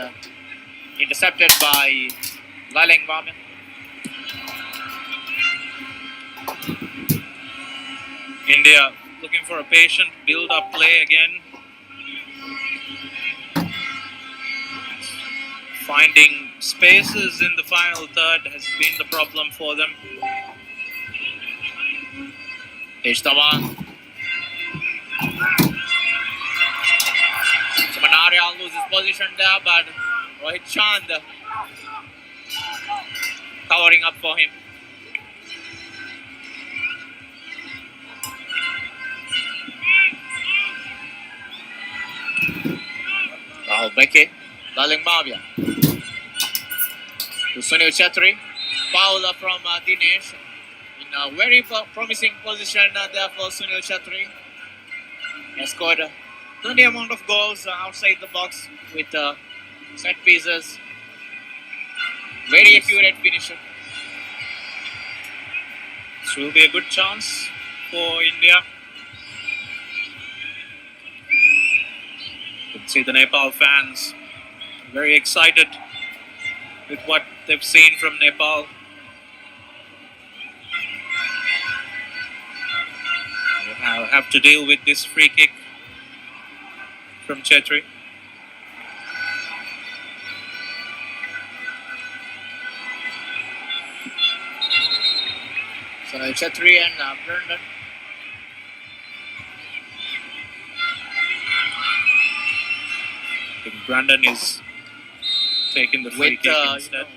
intercepted by Laleng Vaman. India looking for a patient build-up play again. Finding spaces in the final third has been the problem for them. Tej Tamang. Samanaria loses position there, but Rohit Chand covering up for him. Rahul Beke, Laling Mavia. To Sunil Chetri. Foul from Dinesh. In a very promising position there for Sunil Chetri. He has scored plenty amount of goals outside the box with set pieces. Very accurate finisher. This will be a good chance for India. You can see the Nepal fans very excited with what they've seen from Nepal. They'll have to deal with this free kick from Chetri. So Chetri and Brendan. I think Brandon is taking the free kick instead.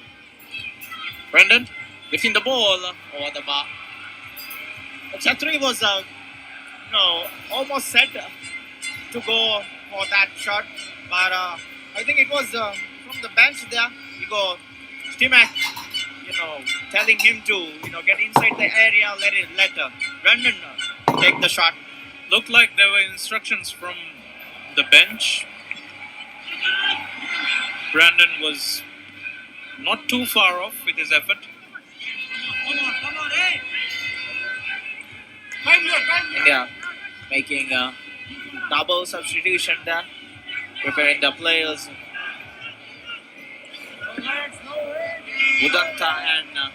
Brendan lifting the ball over the bar. Chetri was almost set to go for that shot, but I think it was from the bench there. You go, Stimac, telling him to get inside the area, let Brendan take the shot. Looked like there were instructions from the bench. Brandon was not too far off with his effort. Come on, hey! India making a double substitution there, preparing the players. Udanta and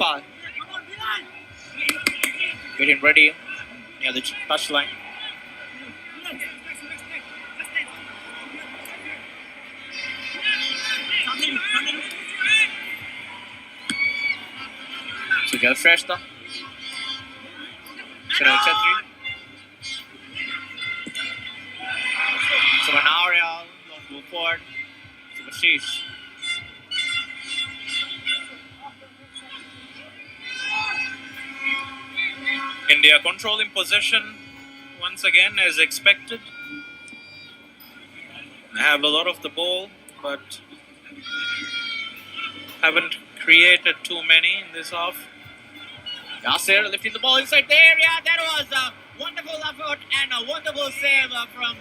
Nepal getting ready near the touchline. Sujal Shrestha, Sunil Chetri, Suman Aryal, long ball forward, Subhashish. India controlling possession once again as expected. They have a lot of the ball, but haven't created too many in this half. Yasir lifting the ball inside the area. That was a wonderful effort and a wonderful save from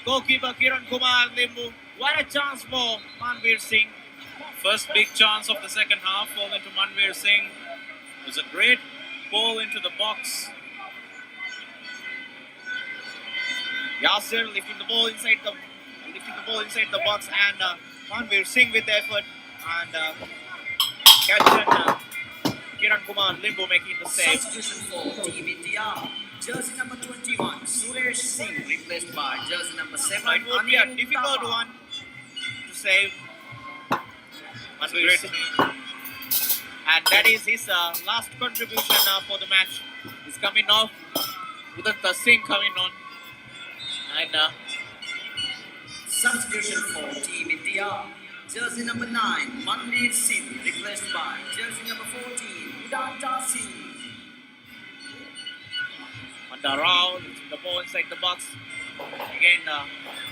goalkeeper Kiran Kumar Limbu. What a chance for Manveer Singh. First big chance of the second half fall into Manveer Singh. It was a great ball into the box. Yasir lifting the ball inside the box, and Manveer Singh with the effort and captain Kiran Kumar Limbu making the save. Substitution for Team India. Jersey number 21, Suresh Singh, replaced by jersey number 7, It would be a Anil difficult Thapa. one to save. Manveer Great. Singh. And that is his last contribution for the match. He's coming off with the Singh coming on. And Substitution for Team India. Jersey number 9, Manveer Singh, replaced by jersey number 14, Udanta Singh. Manda Rao lifting the ball inside the box. Again,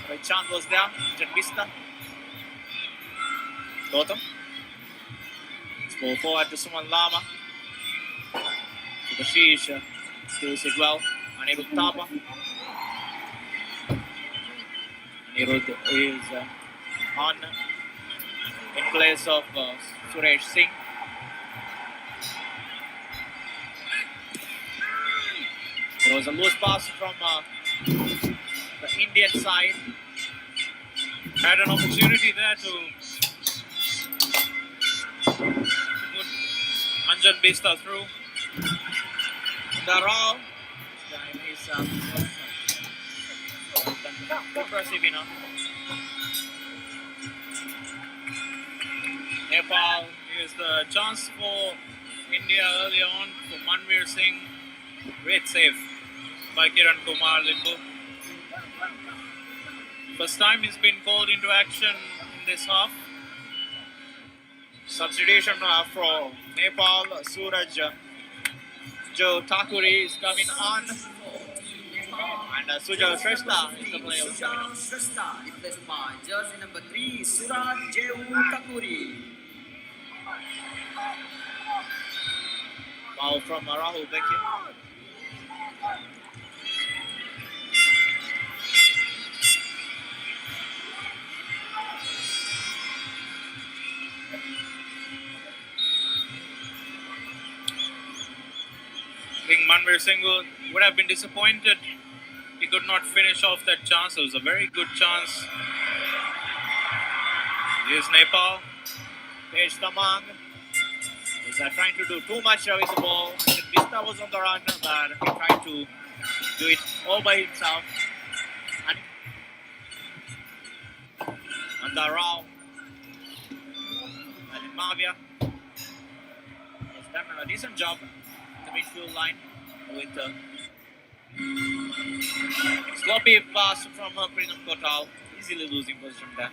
the chance was there. Janvista. Gautam. Let's go forward to Suman Lama. Subhashish steals it well. Unable to tapa. Anirudh is on in place of Suresh Singh. There was a loose pass from the Indian side. Had an opportunity there to put Anjan Bista through. The Rao. This time is impressive enough. Nepal. Here's the chance for India early on for Manveer Singh. Great save by Kiran Kumar Limbu. First time he's been called into action in this half. Substitution from Nepal. Suraj Joe Thakuri is coming on. And Sujal Shrestha is the player who's coming on. Sujal Shrestha, replaced by jersey number 3, Suraj Jehu Takuri. Foul from Rahul Becky. I think Manveer Singh would have been disappointed. He could not finish off that chance. It was a very good chance. Here's Nepal. Tej Tamang is trying to do too much with the ball. Vista was on the run, but he tried to do it all by himself. And the Rao and Mavia has done a decent job in the midfield line with sloppy pass from Prinam Kotal, easily losing position there.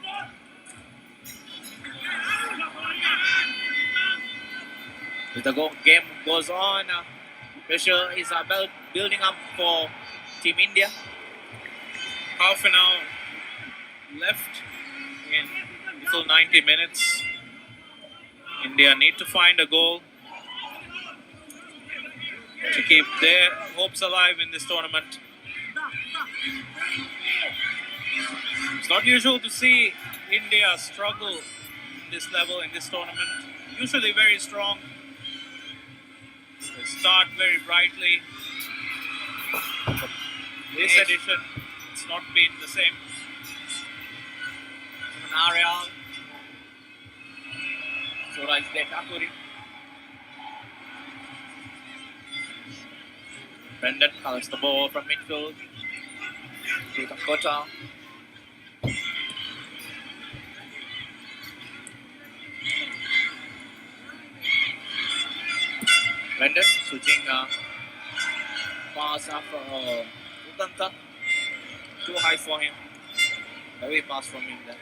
As the game goes on, pressure is building up for Team India. Half an hour left in full 90 minutes. India need to find a goal to keep their hopes alive in this tournament. It's not usual to see India struggle this level in this tournament. Usually very strong. They start very brightly. But this edition, it's not been the same. Aryal. Suraj Thakuri. Brendan collects the ball from midfield. Pritam Kota. Brendan switching pass after Udanta. Too high for him. Heavy pass from him there.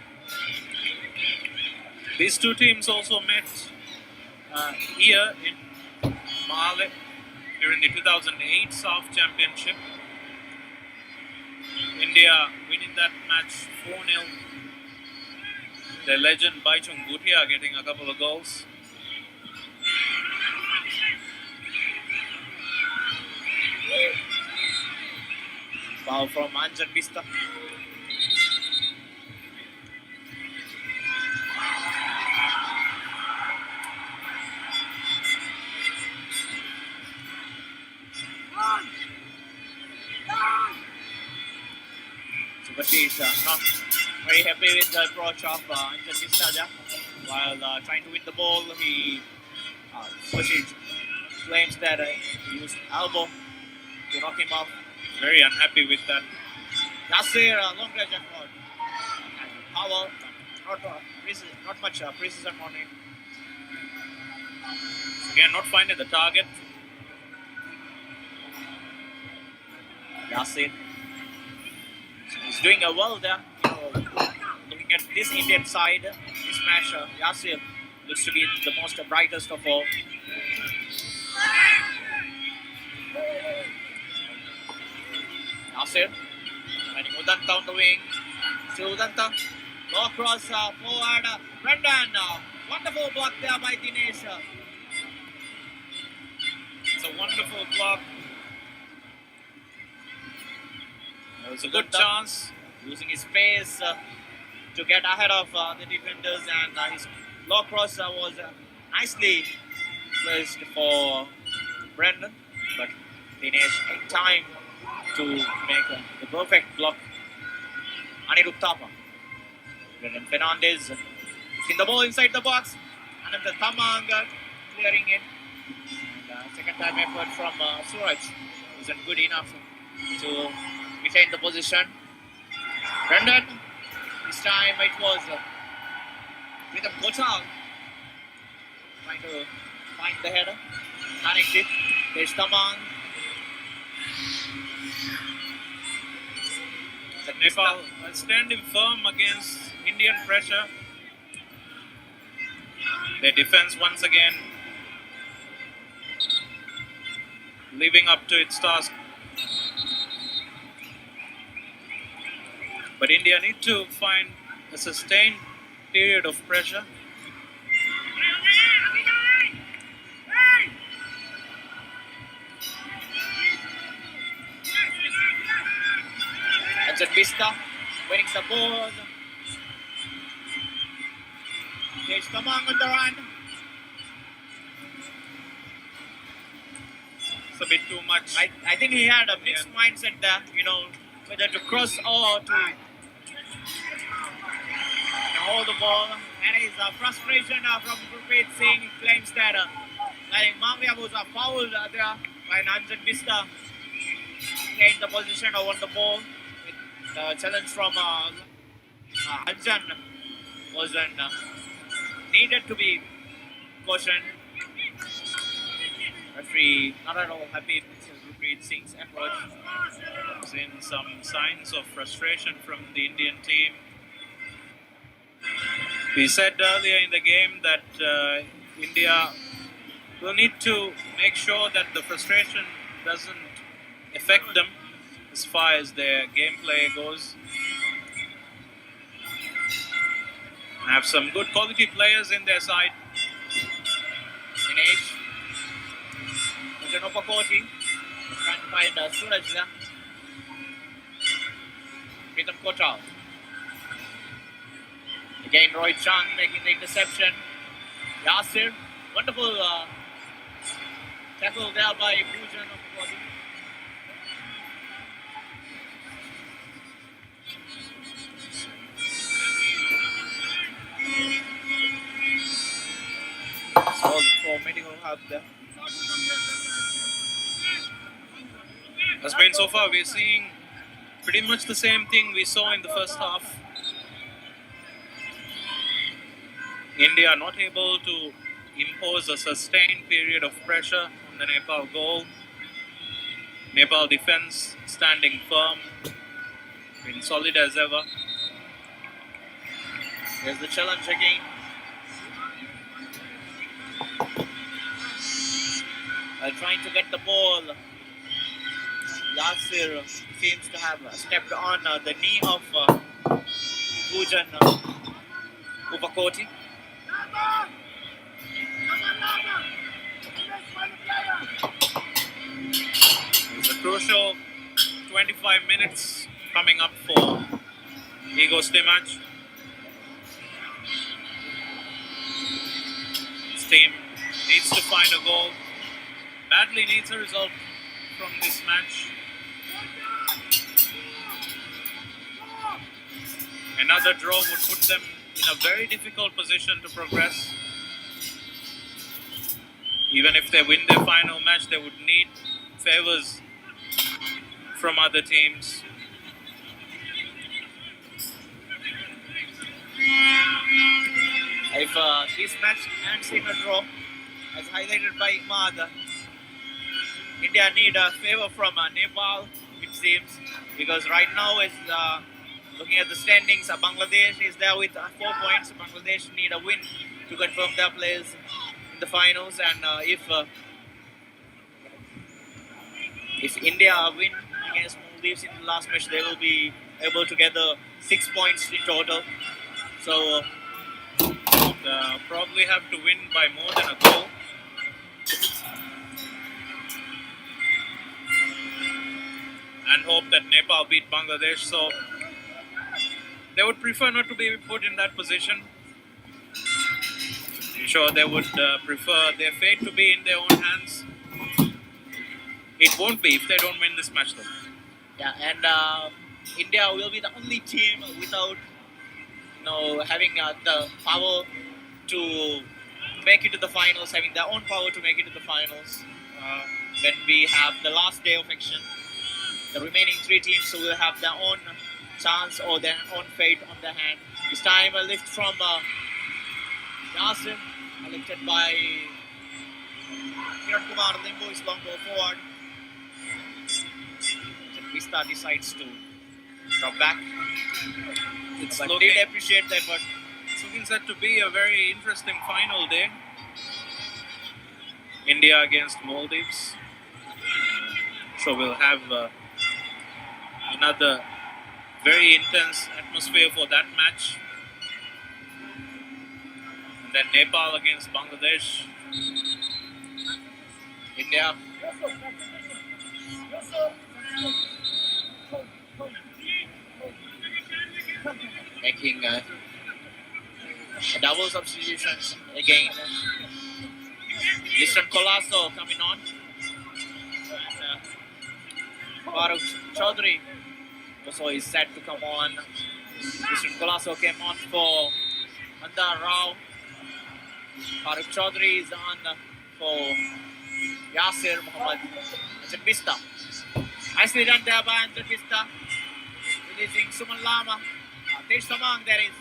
These two teams also met here in Male during the 2008 SAAF Championship. India winning that match 4-0. The legend Baichung Bhutia getting a couple of goals. Foul from Anjan Vista. Subhashish not very happy with the approach of Anjan Vista there. While trying to win the ball, Subhashish claims that he used elbow to knock him off. Very unhappy with that. Yasir, long range effort. And power, not much precision on it. Again, not finding the target. Yasir. He's doing well there. Looking at this Indian side, this match, Yasir looks to be the most brightest of all. Yasir, finding Udanta on the wing. Still Udanta. Low cross forward. Brendan. Wonderful block there by Dinesh. It's a wonderful block. It was a good chance. Using his pace to get ahead of the defenders, and his low cross was nicely placed for Brendan, but Dinesh in time to make the perfect block. Anirudh Thapa. Brendan Fernandez in the ball inside the box. Ananda Tamang clearing it. And second time effort from Suraj isn't good enough to retain the position. Brendan, this time it was Pritam Kochal trying to find the header. Connect it. There's Tamang. Nepal standing firm against Indian pressure. Their defense once again living up to its task. But India need to find a sustained period of pressure. Anjan Vista winning the ball. There's Tamang on the run. It's a bit too much. I think he had a mixed mindset there, whether to cross or to hold the ball. And his frustration from Gurpreet Singh claims that I think Mangya was fouled there by Anjan Vista. Gained the position or won the ball. The challenge from Anjan wasn't needed to be cautioned. Referee not at all happy with Gurpreet Singh's approach. Seen some signs of frustration from the Indian team. We said earlier in the game that India will need to make sure that the frustration doesn't affect them as far as their gameplay goes. Have some good quality players in their side. Dinesh. Janopakoti. Trying to find Suraj there. Pritam Kochal. Again, Rohit Chand making the interception. Yasir. Wonderful tackle there by Bhujan of the body. So for medical help there. has been so far. We're seeing pretty much the same thing we saw in the first half. India not able to impose a sustained period of pressure on the Nepal goal. Nepal defense standing firm, been solid as ever. Here's the challenge again. Trying to get the ball. Yasir seems to have stepped on the knee of Pujan Upakoti. It's a crucial 25 minutes coming up for Ego Stimac. His team needs to find a goal. Badly needs a result from this match. Another draw would put them in a very difficult position to progress. Even if they win their final match, they would need favors from other teams. If this match ends in a draw, as highlighted by Imad, India need a favor from Nepal, it seems, because right now is looking at the standings. Bangladesh is there with 4 points. Bangladesh need a win to confirm their place in the finals, and if India win against Maldives in the last match, they will be able to gather 6 points in total. So Probably have to win by more than a goal. And hope that Nepal beat Bangladesh. So they would prefer not to be put in that position. I'm sure they would prefer their fate to be in their own hands. It won't be if they don't win this match, though. yeah, and India will be the only team without having the power to make it to the finals, having their own power to make it to the finals. When we have the last day of action, the remaining 3 teams will have their own chance or their own fate on their hand. This time a lift from Yasin, lifted by Kiran Kumar Limbu, is long ball forward. Vista decides to drop back. But did appreciate the effort. It's looking set to be a very interesting final day. India against Maldives. So we'll have another very intense atmosphere for that match. And then Nepal against Bangladesh. India making double substitutions again. Liston Colasso coming on. Farooq Chaudhary also is set to come on. Liston Colasso came on for Andar Rao. Farooq Chaudhary is on for Yasir Muhammad Anjan Bista. Nicely done there by Anjan Bista. Releasing Suman Lama. Tej Samang there is.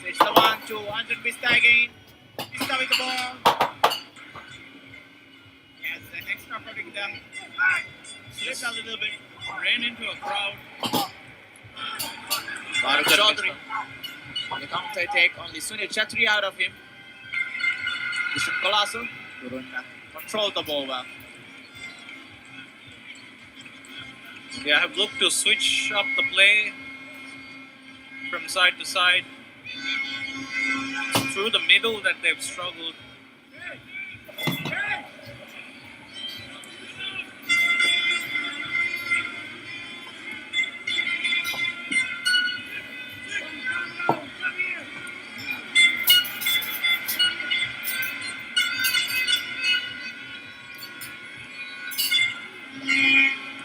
Tej Samang to Anjan Bista again. Bista with the ball. Yes, an extra coming there. Slipped a little bit. Ran into a crowd. Farooq Chaudhary. The counter take, only Sunil Chetri out of him. Liston Colasso couldn't control the ball well. They have looked to switch up the play from side to side. Through the middle that they've struggled.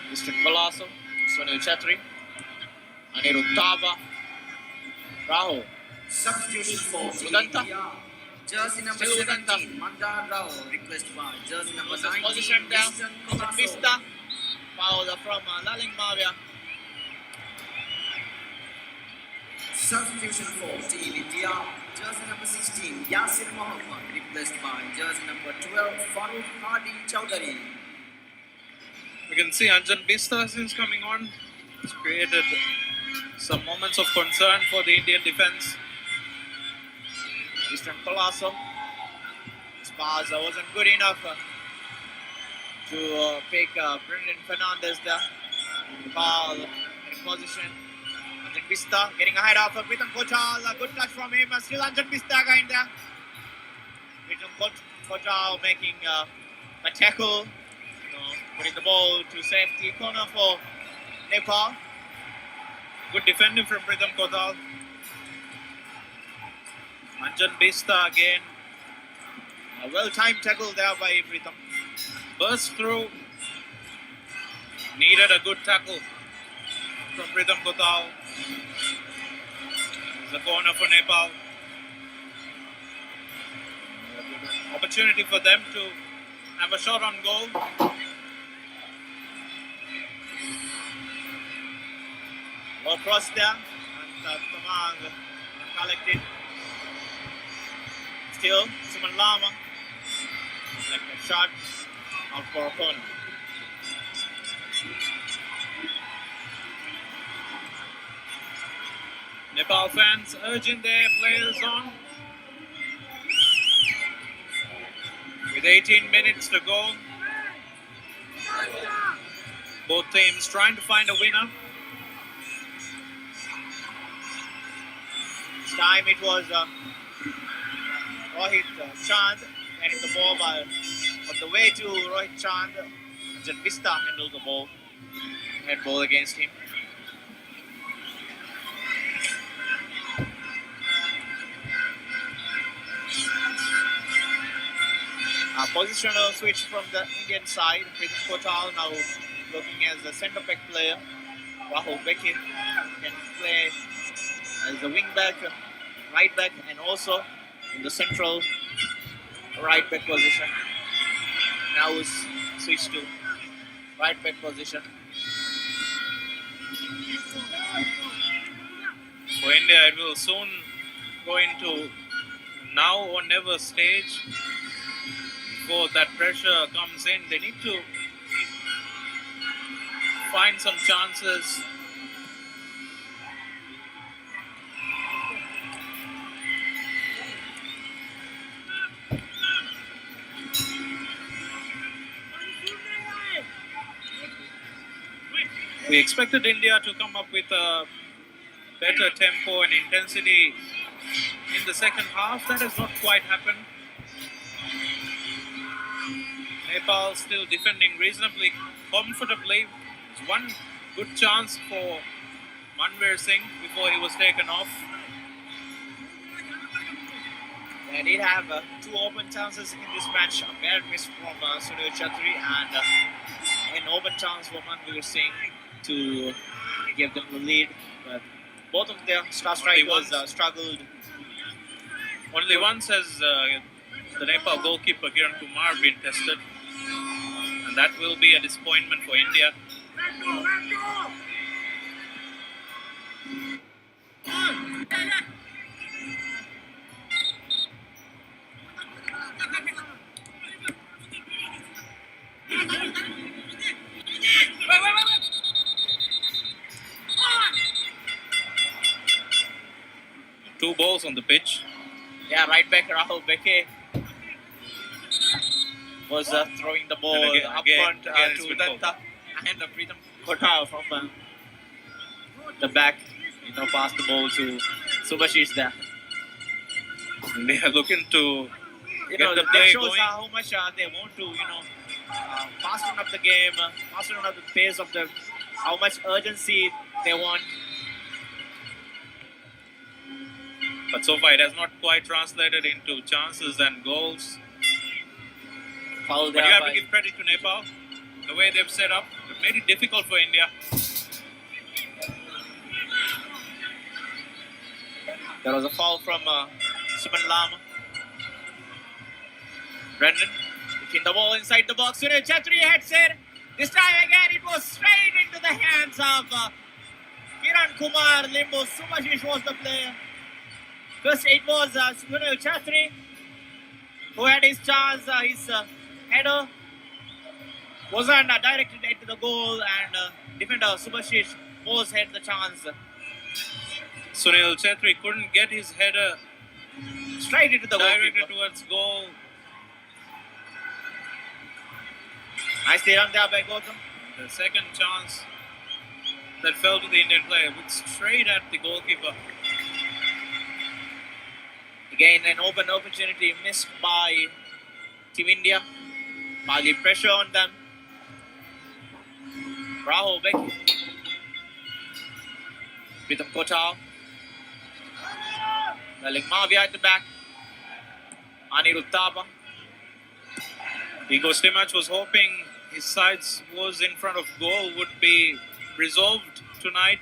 Liston Colasso, Sunil Chetri, Anirudh Rahul. Substitution for Udanta. India. Jersey number Still Udanta. 17, Mandar Rao. Request by jersey number Was 19, positioned down. Liston Anjan Colasso. Bista. Foul from Laling Mavia. Substitution for Team India, jersey number 16, Yasir Mohammed, replaced by jersey number 12, Farooq Hadi Chowdhury. We can see Anjan Bista since coming on. It's created some moments of concern for the Indian defense. Eastern Colosso. His pass wasn't good enough to pick Brendan Fernandez there. Ball in position. Anjan Bista getting ahead of Pritam Kochal. A good touch from him. Still Anjan Bista in there. Pritam Kochal making a tackle. Putting the ball to safety corner for Nepal. Good defending from Pritam Kothal. Anjan Bista again. A well-timed tackle there by Pritam. Burst through. Needed a good tackle from Pritam Kothal. There's a corner for Nepal. Opportunity for them to have a shot on goal. Well crossed there, and Tamang collected. Still, Suman Lama. Like a shot out for a corner. Nepal fans urging their players on. With 18 minutes to go. Both teams trying to find a winner. This time it was Rohit Chand getting the ball, but on the way to Rohit Chand, Anjan Bista handled the ball. Head ball against him. A positional switch from the Indian side. Pritam Kochal now looking as a centre back player. Rahul Becky can play as a wing back, right back, and also in the central right back position. Now is switched to right back position. For India, it will soon go into now or never stage. Before that pressure comes in, they need to find some chances. We expected India to come up with a better tempo and intensity in the second half. That has not quite happened. Nepal still defending reasonably comfortably. There's one good chance for Manveer Singh before he was taken off. They did have two open chances in this match. A bad miss from Sunil Chatri and an open chance for Manveer Singh to give them the lead. But both of their star strikers struggled. Only once has the Nepal goalkeeper Kiran Kumar been tested. And that will be a disappointment for India. Two balls on the pitch. Yeah, right back Rahul Beke was throwing the ball up front to Datta and Pritam Kothal from the back, past the ball to Subhashish there. And they are looking to get the that play shows going. how much they want to, fasten up the game, fasten up the pace of the, how much urgency they want. But so far it has not quite translated into chances and goals. Foul But there you have by- to give credit to Nepal. The way they've set up, they've made it difficult for India. There was a foul from Suman Lama. Brendan picking the ball inside the box. Sunil Chatri heads it. This time again, it was straight into the hands of Kiran Kumar Limbu. Subhashish was the player. First, it was Sunil Chatri who had his chance. His header wasn't directed into the goal, and defender Subhashish Bose had the chance. Sunil Chetri couldn't get his header Straight into the directed goalkeeper. towards goal. Nicely run there by Gautam. The second chance that fell to the Indian player went straight at the goalkeeper. Again, an open opportunity missed by Team India. Bali pressure on them. Rahul Becky. Pritham Kotal. Laling Mavia at the back. Anirudh Thapa. Igor Stimac was hoping his sides was in front of goal would be resolved tonight.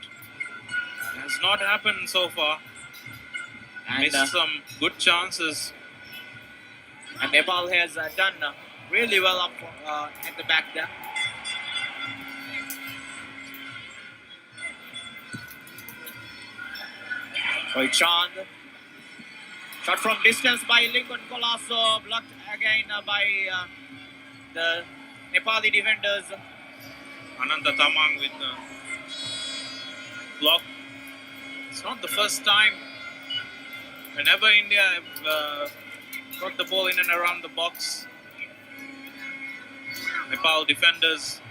It has not happened so far. And, Missed some good chances. and Nepal has done really well up at the back there. Rohit Chand. Shot from distance by Lincoln Colasso, blocked again by the Nepali defenders. Ananda Tamang with the block. It's not the first time. Whenever India have got the ball in and around the box, Nepal defenders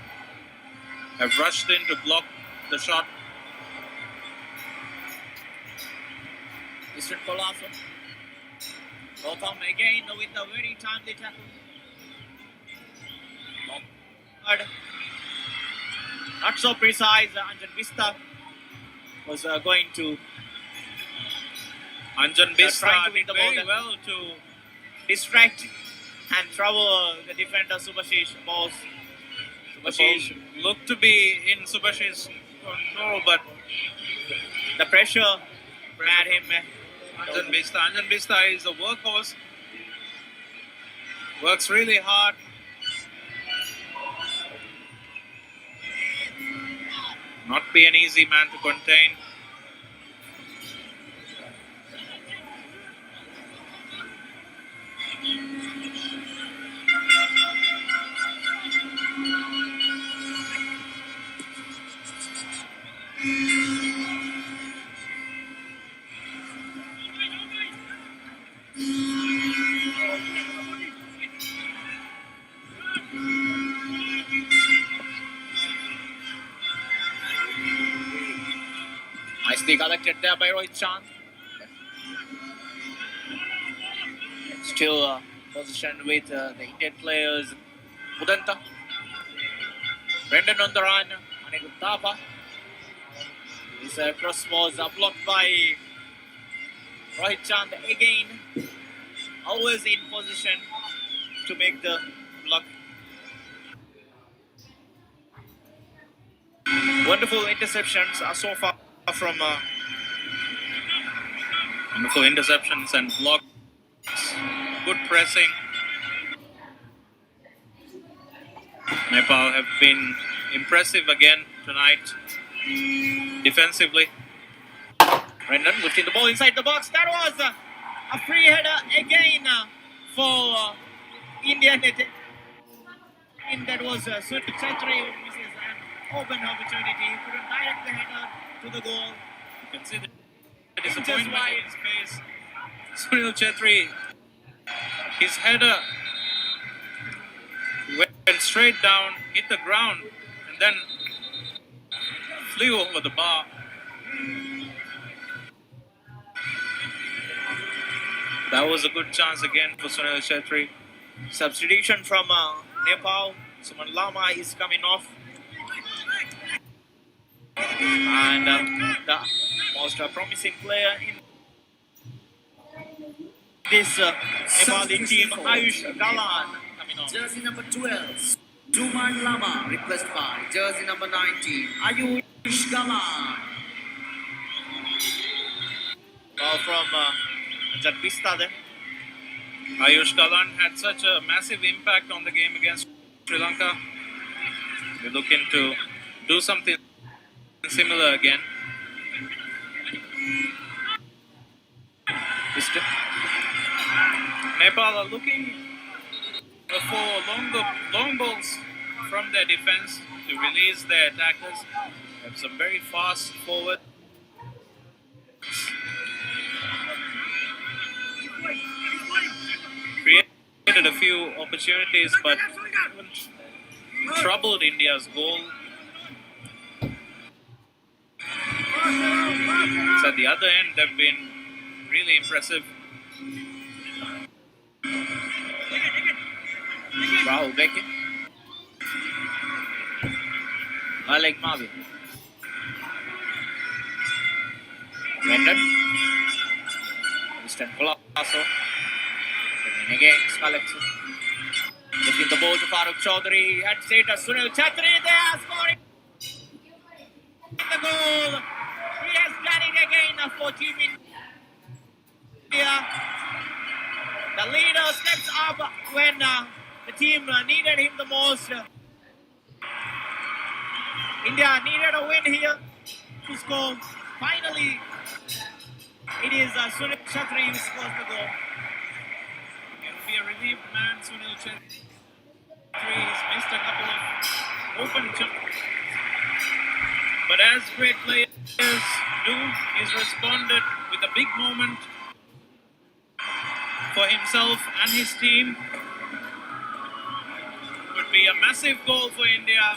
have rushed in to block the shot. Eastern Colasso. Gautam again with a very timely tackle. Hard. Not so precise. Anjan Vista was going to Anjan trying Bisra to win did the ball very then. well to distract and trouble the defender Subhashish Bose. the Subhashish, ball looked to be in Subhashish's control, but the pressure made him. Anjan Bisra is a workhorse. Works really hard. Not be an easy man to contain. Nicely collected there by Rohit Chand. Still positioned with the Indian players. Udanta. Brendan on the run. Anirudh Thapa. His cross was blocked by Rohit Chand again. Always in position to make the block. Wonderful interceptions so far from Wonderful interceptions and blocks. Good pressing. Nepal have been impressive again tonight. Defensively. Brendan lifting the ball inside the box. That was a free header again for Indian. And that was Sunil Chetri who misses an open opportunity. He couldn't direct the header to the goal. You can see the disappointment in his face. Sunil Chetri, his header went straight down, hit the ground, and then flew over the bar. That was a good chance again for Sunil Chetri. Substitution from Nepal. Suman Lama is coming off. And the most promising player in this Nepali team, Ayush Galan, coming off. Jersey number 12, Suman Lama, request by jersey number 19, Ayush Galan. Ball from Anjan Vista there. Ayush Kalan had such a massive impact on the game against Sri Lanka. We're looking to do something similar again. Nepal are looking for long balls from their defense to release their attackers. They have some very fast forwards. Created a few opportunities, but haven't troubled India's goal. So at the other end, they've been really impressive. Rahul Beckett. Malik Mavi. Vendon. Mr. Colasso. Again, Scarlett. Lifting the ball to Farooq Chaudhary. Heads it to Sunil Chhatri. They are scoring the goal. He has done it again for Team India. The leader steps up when the team needed him the most. India needed a win here to score. Finally, it is Sunil Chhatri who scores the goal. It will be a relieved man, Sunil Chhatri. He's missed a couple of open chances. But as great players do, he's responded with a big moment for himself and his team. Would be a massive goal for India.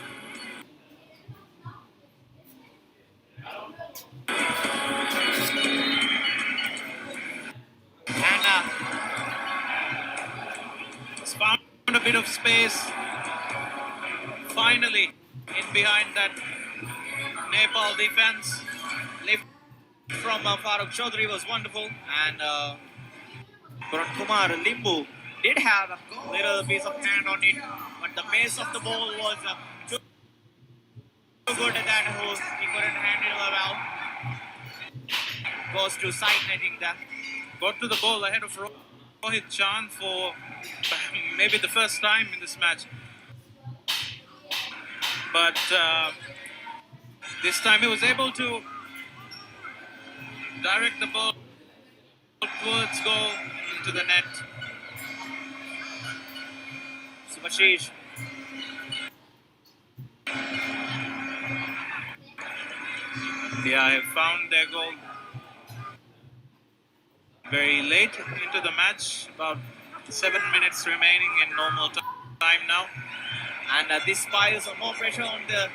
And He's found a bit of space. Finally, in behind that Nepal defense. lift from Farooq Chaudhary was wonderful. And Karan Kumar Limbu did have a little piece of hand on it, but the pace of the ball was too good that he couldn't handle well. Goes to side netting that. Got to the ball ahead of Rohit Chand for maybe the first time in this match. But this time he was able to direct the ball towards goal into the net. Subhashish. India have found their goal very late into the match, about 7 minutes remaining in normal time now. And this piles more pressure on the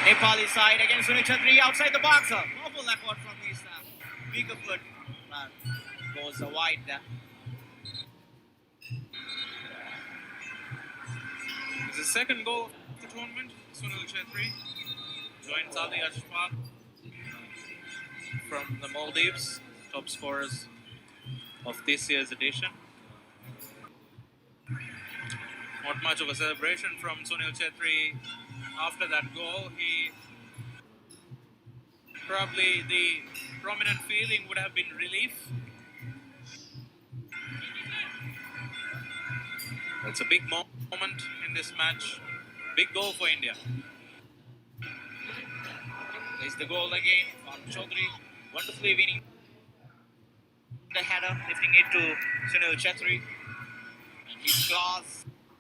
Nepali side against Sunil Chhatri outside the box. Awful effort from his bigger foot. Goes wide there. It's the second goal of the tournament. Sunil Chhetri joins Ali Ashfaq from the Maldives, top scorers of this year's edition. Not much of a celebration from Sunil Chhetri after that goal. Probably the prominent feeling would have been relief. It's a big moment in this match. Big goal for India. There's the goal again. Farooq Chaudhary wonderfully winning the header, lifting it to Sunil Chhetri. And his class